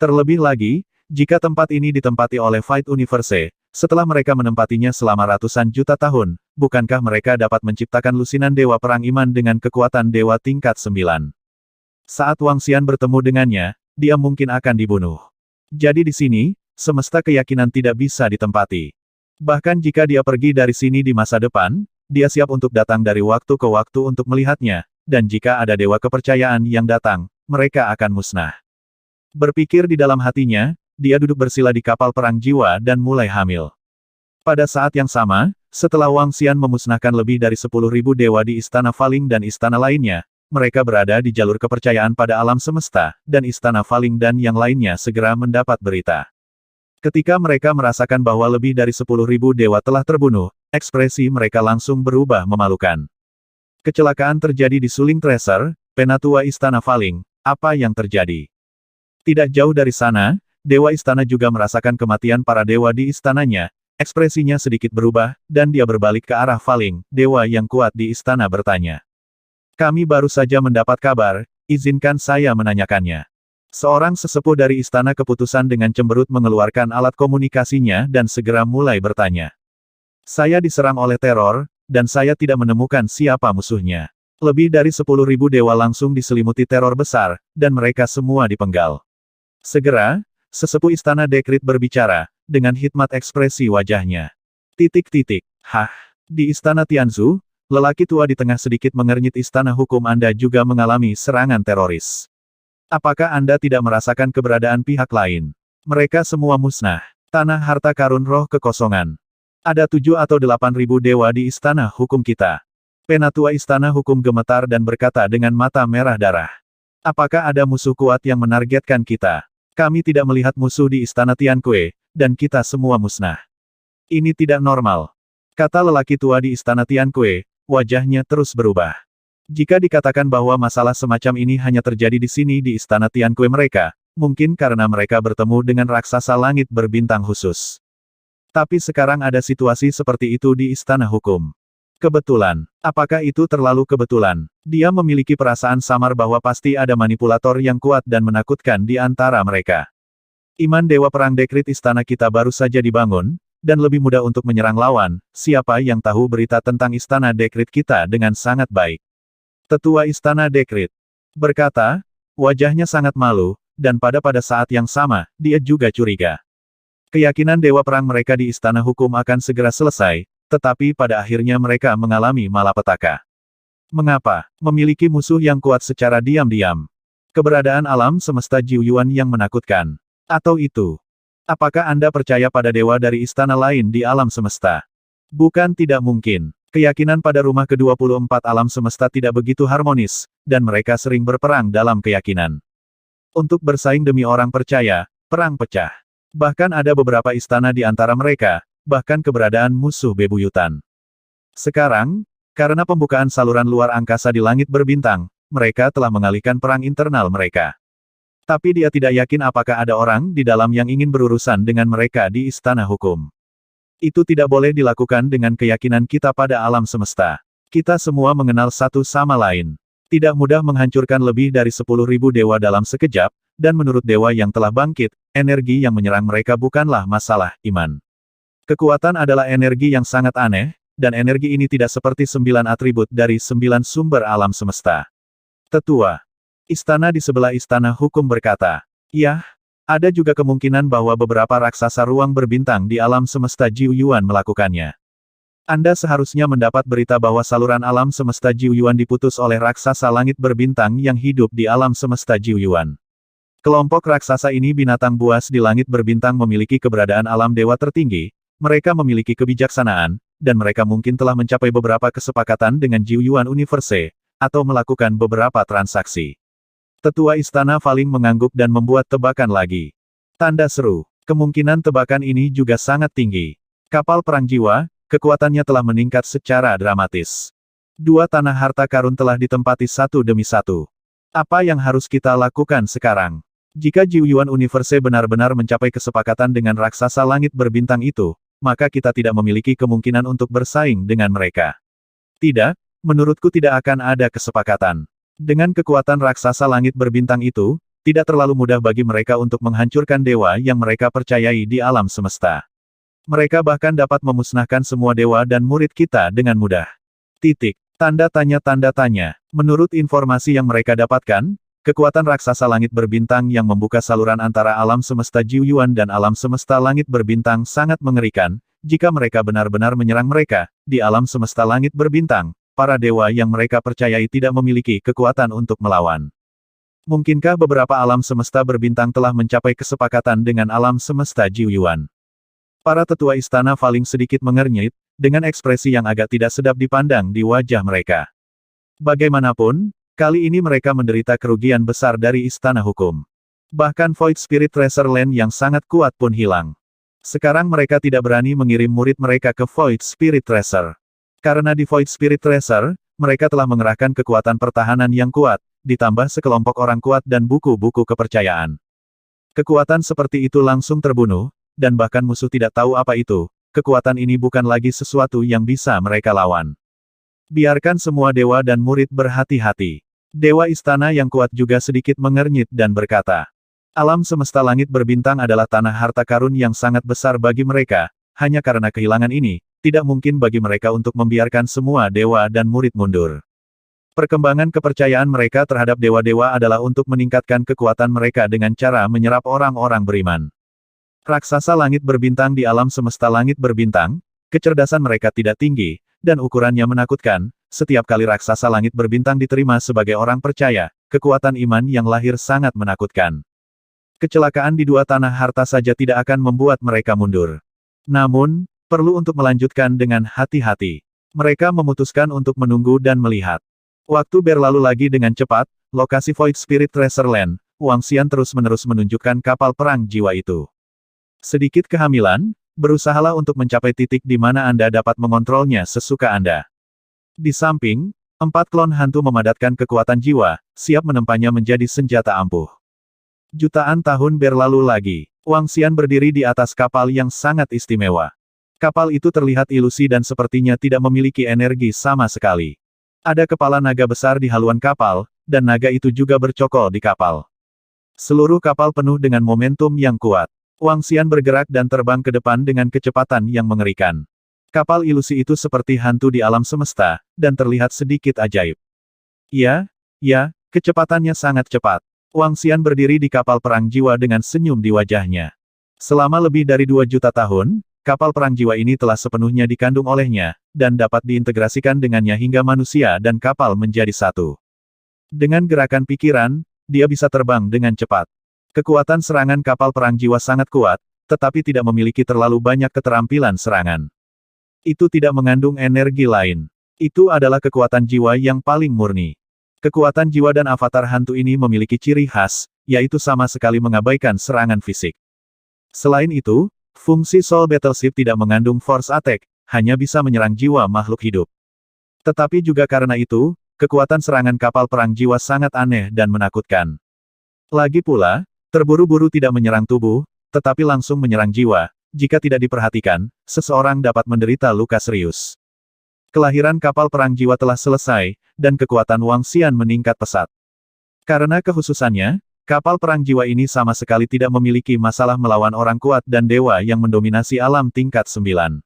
Terlebih lagi, jika tempat ini ditempati oleh Fight Universe, setelah mereka menempatinya selama ratusan juta tahun, bukankah mereka dapat menciptakan lusinan dewa perang iman dengan kekuatan dewa tingkat 9? Saat Wang Xian bertemu dengannya, dia mungkin akan dibunuh. Jadi di sini, semesta keyakinan tidak bisa ditempati. Bahkan jika dia pergi dari sini di masa depan, dia siap untuk datang dari waktu ke waktu untuk melihatnya, dan jika ada dewa kepercayaan yang datang, mereka akan musnah. Berpikir di dalam hatinya, dia duduk bersila di kapal perang jiwa dan mulai hamil. Pada saat yang sama, setelah Wang Xian memusnahkan lebih dari 10.000 dewa di Istana Faling dan istana lainnya, mereka berada di jalur kepercayaan pada alam semesta, dan Istana Faling dan yang lainnya segera mendapat berita. Ketika mereka merasakan bahwa lebih dari 10.000 dewa telah terbunuh, ekspresi mereka langsung berubah memalukan. Kecelakaan terjadi di Suling Tracer, penatua Istana Faling. Apa yang terjadi? Tidak jauh dari sana, Dewa Istana juga merasakan kematian para dewa di istananya. Ekspresinya sedikit berubah, dan dia berbalik ke arah Faling. Dewa yang kuat di istana bertanya. Kami baru saja mendapat kabar, izinkan saya menanyakannya. Seorang sesepuh dari Istana Keputusan dengan cemberut mengeluarkan alat komunikasinya dan segera mulai bertanya. Saya diserang oleh teror, dan saya tidak menemukan siapa musuhnya. Lebih dari 10.000 dewa langsung diselimuti teror besar, dan mereka semua dipenggal. Segera, sesepuh Istana Dekrit berbicara, dengan hikmat ekspresi wajahnya. Hah, di Istana Tianzu, lelaki tua di tengah sedikit mengernyit. Istana hukum Anda juga mengalami serangan teroris. Apakah Anda tidak merasakan keberadaan pihak lain? Mereka semua musnah. Tanah harta karun roh kekosongan. Ada 7 atau 8.000 dewa di istana hukum kita. Penatua Istana Hukum gemetar dan berkata dengan mata merah darah. Apakah ada musuh kuat yang menargetkan kita? Kami tidak melihat musuh di Istana Tiankue, dan kita semua musnah. Ini tidak normal. Kata lelaki tua di Istana Tiankue, wajahnya terus berubah. Jika dikatakan bahwa masalah semacam ini hanya terjadi di sini di Istana Tiankue mereka, mungkin karena mereka bertemu dengan raksasa langit berbintang khusus. Tapi sekarang ada situasi seperti itu di Istana Hukum. Kebetulan. Apakah itu terlalu kebetulan? Dia memiliki perasaan samar bahwa pasti ada manipulator yang kuat dan menakutkan di antara mereka. Iman Dewa Perang Dekrit Istana kita baru saja dibangun, dan lebih mudah untuk menyerang lawan. Siapa yang tahu berita tentang Istana Dekrit kita dengan sangat baik? Tetua Istana Dekrit berkata, wajahnya sangat malu, dan pada saat yang sama, dia juga curiga. Keyakinan dewa perang mereka di istana hukum akan segera selesai, tetapi pada akhirnya mereka mengalami malapetaka. Mengapa? Memiliki musuh yang kuat secara diam-diam. Keberadaan alam semesta Jiuyuan yang menakutkan. Atau itu. Apakah Anda percaya pada dewa dari istana lain di alam semesta? Bukan tidak mungkin. Keyakinan pada rumah ke-24 alam semesta tidak begitu harmonis, dan mereka sering berperang dalam keyakinan. Untuk bersaing demi orang percaya, perang pecah. Bahkan ada beberapa istana di antara mereka, bahkan keberadaan musuh bebuyutan. Sekarang, karena pembukaan saluran luar angkasa di langit berbintang, mereka telah mengalihkan perang internal mereka. Tapi dia tidak yakin apakah ada orang di dalam yang ingin berurusan dengan mereka di istana hukum. Itu tidak boleh dilakukan dengan keyakinan kita pada alam semesta. Kita semua mengenal satu sama lain. Tidak mudah menghancurkan lebih dari 10.000 dewa dalam sekejap, dan menurut dewa yang telah bangkit, energi yang menyerang mereka bukanlah masalah iman. Kekuatan adalah energi yang sangat aneh, dan energi ini tidak seperti 9 atribut dari 9 sumber alam semesta. Tetua. Istana di sebelah istana hukum berkata, "Yah, ada juga kemungkinan bahwa beberapa raksasa ruang berbintang di alam semesta Jiuyuan melakukannya. Anda seharusnya mendapat berita bahwa saluran alam semesta Jiuyuan diputus oleh raksasa langit berbintang yang hidup di alam semesta Jiuyuan. Kelompok raksasa ini binatang buas di langit berbintang memiliki keberadaan alam dewa tertinggi, mereka memiliki kebijaksanaan, dan mereka mungkin telah mencapai beberapa kesepakatan dengan Jiuyuan Universe, atau melakukan beberapa transaksi." Tetua istana Faling mengangguk dan membuat tebakan lagi. Tanda seru. Kemungkinan tebakan ini juga sangat tinggi. Kapal perang jiwa, kekuatannya telah meningkat secara dramatis. 2 tanah harta karun telah ditempati satu demi satu. Apa yang harus kita lakukan sekarang? Jika Jiuyuan Universe benar-benar mencapai kesepakatan dengan raksasa langit berbintang itu, maka kita tidak memiliki kemungkinan untuk bersaing dengan mereka. Tidak, menurutku tidak akan ada kesepakatan. Dengan kekuatan raksasa langit berbintang itu, tidak terlalu mudah bagi mereka untuk menghancurkan dewa yang mereka percayai di alam semesta. Mereka bahkan dapat memusnahkan semua dewa dan murid kita dengan mudah. Titik. Tanda tanya. Menurut informasi yang mereka dapatkan, kekuatan raksasa langit berbintang yang membuka saluran antara alam semesta Jiuyuan dan alam semesta langit berbintang sangat mengerikan. Jika mereka benar-benar menyerang mereka, di alam semesta langit berbintang, para dewa yang mereka percayai tidak memiliki kekuatan untuk melawan. Mungkinkah beberapa alam semesta berbintang telah mencapai kesepakatan dengan alam semesta Jiuyuan? Para tetua istana Faling sedikit mengernyit, dengan ekspresi yang agak tidak sedap dipandang di wajah mereka. Bagaimanapun, kali ini mereka menderita kerugian besar dari istana hukum. Bahkan Void Spirit Tracer Land yang sangat kuat pun hilang. Sekarang mereka tidak berani mengirim murid mereka ke Void Spirit Tracer. Karena di Void Spirit Tracer, mereka telah mengerahkan kekuatan pertahanan yang kuat, ditambah sekelompok orang kuat dan buku-buku kepercayaan. Kekuatan seperti itu langsung terbunuh, dan bahkan musuh tidak tahu apa itu, kekuatan ini bukan lagi sesuatu yang bisa mereka lawan. Biarkan semua dewa dan murid berhati-hati. Dewa istana yang kuat juga sedikit mengernyit dan berkata, "Alam semesta langit berbintang adalah tanah harta karun yang sangat besar bagi mereka, hanya karena kehilangan ini, tidak mungkin bagi mereka untuk membiarkan semua dewa dan murid mundur. Perkembangan kepercayaan mereka terhadap dewa-dewa adalah untuk meningkatkan kekuatan mereka dengan cara menyerap orang-orang beriman. Raksasa langit berbintang di alam semesta langit berbintang, kecerdasan mereka tidak tinggi, dan ukurannya menakutkan. Setiap kali raksasa langit berbintang diterima sebagai orang percaya, kekuatan iman yang lahir sangat menakutkan. Kecelakaan di 2 tanah harta saja tidak akan membuat mereka mundur. Namun, perlu untuk melanjutkan dengan hati-hati. Mereka memutuskan untuk menunggu dan melihat. Waktu berlalu lagi dengan cepat, lokasi Void Spirit Tracer Land, Wang Xian terus-menerus menunjukkan kapal perang jiwa itu. Sedikit kehamilan, berusahalah untuk mencapai titik di mana Anda dapat mengontrolnya sesuka Anda. Di samping, 4 klon hantu memadatkan kekuatan jiwa, siap menempanya menjadi senjata ampuh. Jutaan tahun berlalu lagi, Wang Xian berdiri di atas kapal yang sangat istimewa. Kapal itu terlihat ilusi dan sepertinya tidak memiliki energi sama sekali. Ada kepala naga besar di haluan kapal, dan naga itu juga bercokol di kapal. Seluruh kapal penuh dengan momentum yang kuat. Wang Xian bergerak dan terbang ke depan dengan kecepatan yang mengerikan. Kapal ilusi itu seperti hantu di alam semesta, dan terlihat sedikit ajaib. Ya, kecepatannya sangat cepat. Wang Xian berdiri di kapal perang jiwa dengan senyum di wajahnya. Selama lebih dari 2 juta tahun, kapal perang jiwa ini telah sepenuhnya dikandung olehnya, dan dapat diintegrasikan dengannya hingga manusia dan kapal menjadi satu. Dengan gerakan pikiran, dia bisa terbang dengan cepat. Kekuatan serangan kapal perang jiwa sangat kuat, tetapi tidak memiliki terlalu banyak keterampilan serangan. Itu tidak mengandung energi lain. Itu adalah kekuatan jiwa yang paling murni. Kekuatan jiwa dan avatar hantu ini memiliki ciri khas, yaitu sama sekali mengabaikan serangan fisik. Selain itu, fungsi Soul Battleship tidak mengandung force attack, hanya bisa menyerang jiwa makhluk hidup. Tetapi juga karena itu, kekuatan serangan kapal perang jiwa sangat aneh dan menakutkan. Lagi pula, terburu-buru tidak menyerang tubuh, tetapi langsung menyerang jiwa. Jika tidak diperhatikan, seseorang dapat menderita luka serius. Kelahiran kapal perang jiwa telah selesai, dan kekuatan Wang Xian meningkat pesat. Karena kekhususannya, kapal perang jiwa ini sama sekali tidak memiliki masalah melawan orang kuat dan dewa yang mendominasi alam tingkat 9.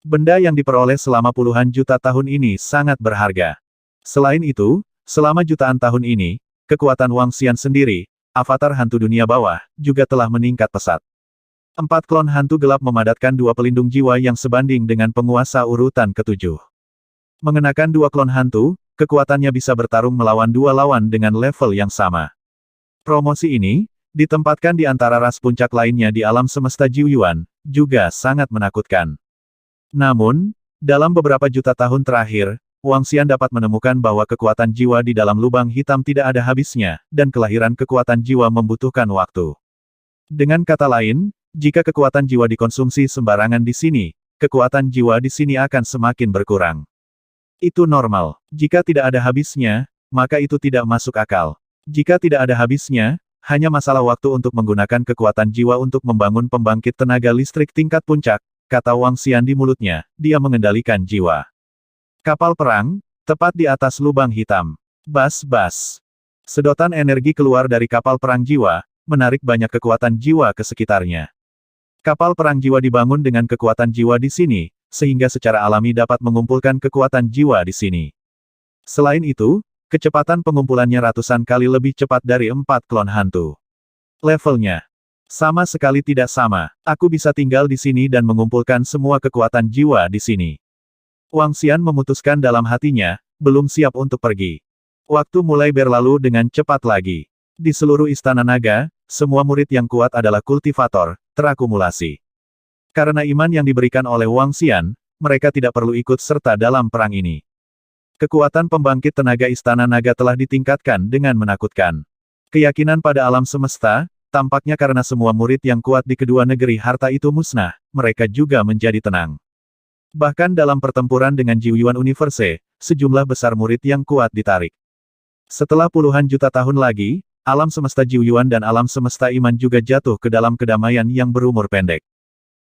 Benda yang diperoleh selama puluhan juta tahun ini sangat berharga. Selain itu, selama jutaan tahun ini, kekuatan Wang Xian sendiri, avatar hantu dunia bawah, juga telah meningkat pesat. 4 klon hantu gelap memadatkan 2 pelindung jiwa yang sebanding dengan penguasa urutan ke-7. Mengenakan 2 klon hantu, kekuatannya bisa bertarung melawan 2 lawan dengan level yang sama. Promosi ini, ditempatkan di antara ras puncak lainnya di alam semesta Jiuyuan, juga sangat menakutkan. Namun, dalam beberapa juta tahun terakhir, Wang Xian dapat menemukan bahwa kekuatan jiwa di dalam lubang hitam tidak ada habisnya, dan kelahiran kekuatan jiwa membutuhkan waktu. Dengan kata lain, jika kekuatan jiwa dikonsumsi sembarangan di sini, kekuatan jiwa di sini akan semakin berkurang. Itu normal. Jika tidak ada habisnya, maka itu tidak masuk akal. Jika tidak ada habisnya, hanya masalah waktu untuk menggunakan kekuatan jiwa untuk membangun pembangkit tenaga listrik tingkat puncak, kata Wang Xian di mulutnya, dia mengendalikan jiwa. Kapal perang, tepat di atas lubang hitam. Bas-bas. Sedotan energi keluar dari kapal perang jiwa, menarik banyak kekuatan jiwa ke sekitarnya. Kapal perang jiwa dibangun dengan kekuatan jiwa di sini, sehingga secara alami dapat mengumpulkan kekuatan jiwa di sini. Selain itu, kecepatan pengumpulannya ratusan kali lebih cepat dari 4 klon hantu. Levelnya sama sekali tidak sama. Aku bisa tinggal di sini dan mengumpulkan semua kekuatan jiwa di sini. Wang Xian memutuskan dalam hatinya, belum siap untuk pergi. Waktu mulai berlalu dengan cepat lagi. Di seluruh istana naga, semua murid yang kuat adalah kultivator, terakumulasi. Karena iman yang diberikan oleh Wang Xian, mereka tidak perlu ikut serta dalam perang ini. Kekuatan pembangkit tenaga istana naga telah ditingkatkan dengan menakutkan. Keyakinan pada alam semesta, tampaknya karena semua murid yang kuat di kedua negeri harta itu musnah, mereka juga menjadi tenang. Bahkan dalam pertempuran dengan Jiuyuan Universe, sejumlah besar murid yang kuat ditarik. Setelah puluhan juta tahun lagi, alam semesta Jiuyuan dan alam semesta iman juga jatuh ke dalam kedamaian yang berumur pendek.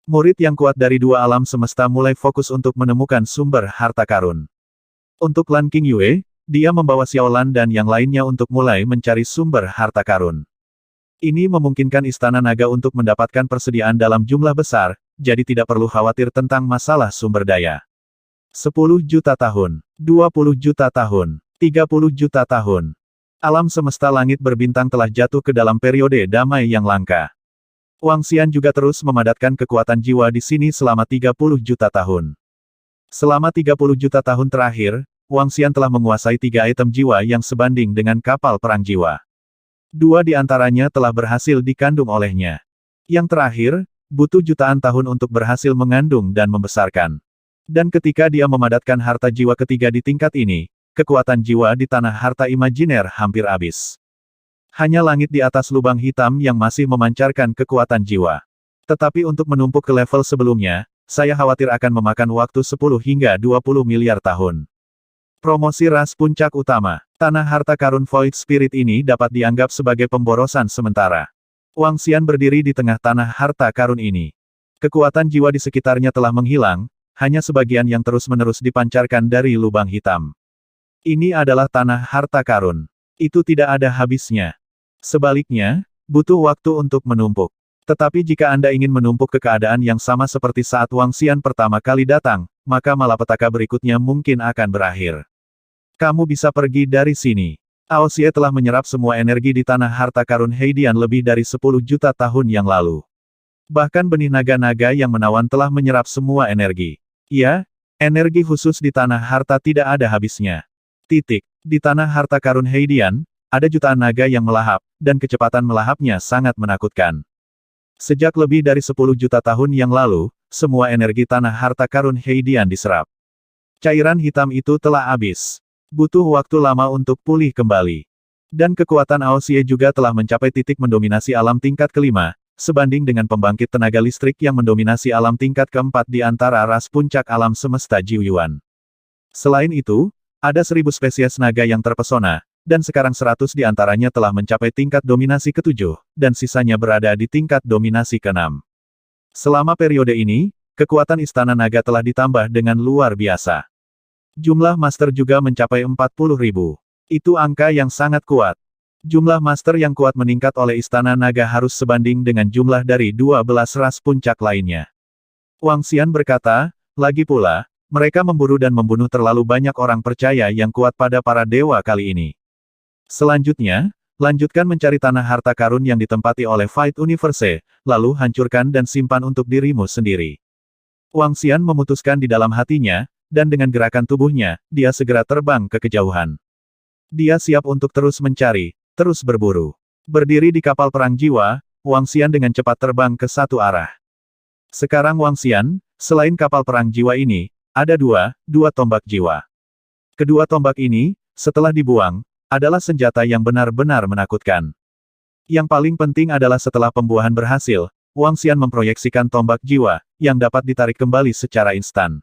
Murid yang kuat dari 2 alam semesta mulai fokus untuk menemukan sumber harta karun. Untuk Lan Qingyue, dia membawa Xiaolan dan yang lainnya untuk mulai mencari sumber harta karun. Ini memungkinkan Istana Naga untuk mendapatkan persediaan dalam jumlah besar, jadi tidak perlu khawatir tentang masalah sumber daya. 10 juta tahun, 20 juta tahun, 30 juta tahun. Alam semesta langit berbintang telah jatuh ke dalam periode damai yang langka. Wang Xian juga terus memadatkan kekuatan jiwa di sini selama 30 juta tahun. Selama 30 juta tahun terakhir, Wang Xian telah menguasai 3 item jiwa yang sebanding dengan kapal perang jiwa. 2 di antaranya telah berhasil dikandung olehnya. Yang terakhir, butuh jutaan tahun untuk berhasil mengandung dan membesarkan. Dan ketika dia memadatkan harta jiwa ketiga di tingkat ini, kekuatan jiwa di tanah harta imajiner hampir habis. Hanya langit di atas lubang hitam yang masih memancarkan kekuatan jiwa. Tetapi untuk menumpuk ke level sebelumnya, saya khawatir akan memakan waktu 10 hingga 20 miliar tahun. Promosi ras puncak utama. Tanah harta karun Void Spirit ini dapat dianggap sebagai pemborosan sementara. Wang Xian berdiri di tengah tanah harta karun ini. Kekuatan jiwa di sekitarnya telah menghilang, hanya sebagian yang terus-menerus dipancarkan dari lubang hitam. Ini adalah tanah harta karun. Itu tidak ada habisnya. Sebaliknya, butuh waktu untuk menumpuk. Tetapi jika Anda ingin menumpuk ke keadaan yang sama seperti saat Wang Xian pertama kali datang, maka malapetaka berikutnya mungkin akan berakhir. Kamu bisa pergi dari sini. Ao Xie telah menyerap semua energi di tanah harta karun Heidian lebih dari 10 juta tahun yang lalu. Bahkan benih naga-naga yang menawan telah menyerap semua energi. Ya, energi khusus di tanah harta tidak ada habisnya. Titik. Di tanah harta karun Heidian, ada jutaan naga yang melahap, dan kecepatan melahapnya sangat menakutkan. Sejak lebih dari 10 juta tahun yang lalu, semua energi tanah harta karun Heidian diserap. Cairan hitam itu telah habis. Butuh waktu lama untuk pulih kembali. Dan kekuatan Aosie juga telah mencapai titik mendominasi alam tingkat kelima, sebanding dengan pembangkit tenaga listrik yang mendominasi alam tingkat keempat di antara ras puncak alam semesta Jiuyuan. Selain itu, ada 1000 spesies naga yang terpesona, dan sekarang 100 di antaranya telah mencapai tingkat dominasi ke-7, dan sisanya berada di tingkat dominasi ke-6. Selama periode ini, kekuatan Istana Naga telah ditambah dengan luar biasa. Jumlah master juga mencapai 40.000. Itu angka yang sangat kuat. Jumlah master yang kuat meningkat oleh Istana Naga harus sebanding dengan jumlah dari 12 ras puncak lainnya. Wang Xian berkata, lagi pula, mereka memburu dan membunuh terlalu banyak orang percaya yang kuat pada para dewa kali ini. Selanjutnya, lanjutkan mencari tanah harta karun yang ditempati oleh Fight Universe, lalu hancurkan dan simpan untuk dirimu sendiri. Wang Xian memutuskan di dalam hatinya, dan dengan gerakan tubuhnya, dia segera terbang ke kejauhan. Dia siap untuk terus mencari, terus berburu. Berdiri di kapal perang jiwa, Wang Xian dengan cepat terbang ke satu arah. Sekarang Wang Xian, selain kapal perang jiwa ini, ada dua tombak jiwa. Kedua tombak ini, setelah dibuang, adalah senjata yang benar-benar menakutkan. Yang paling penting adalah setelah pembuahan berhasil, Wang Xian memproyeksikan tombak jiwa, yang dapat ditarik kembali secara instan.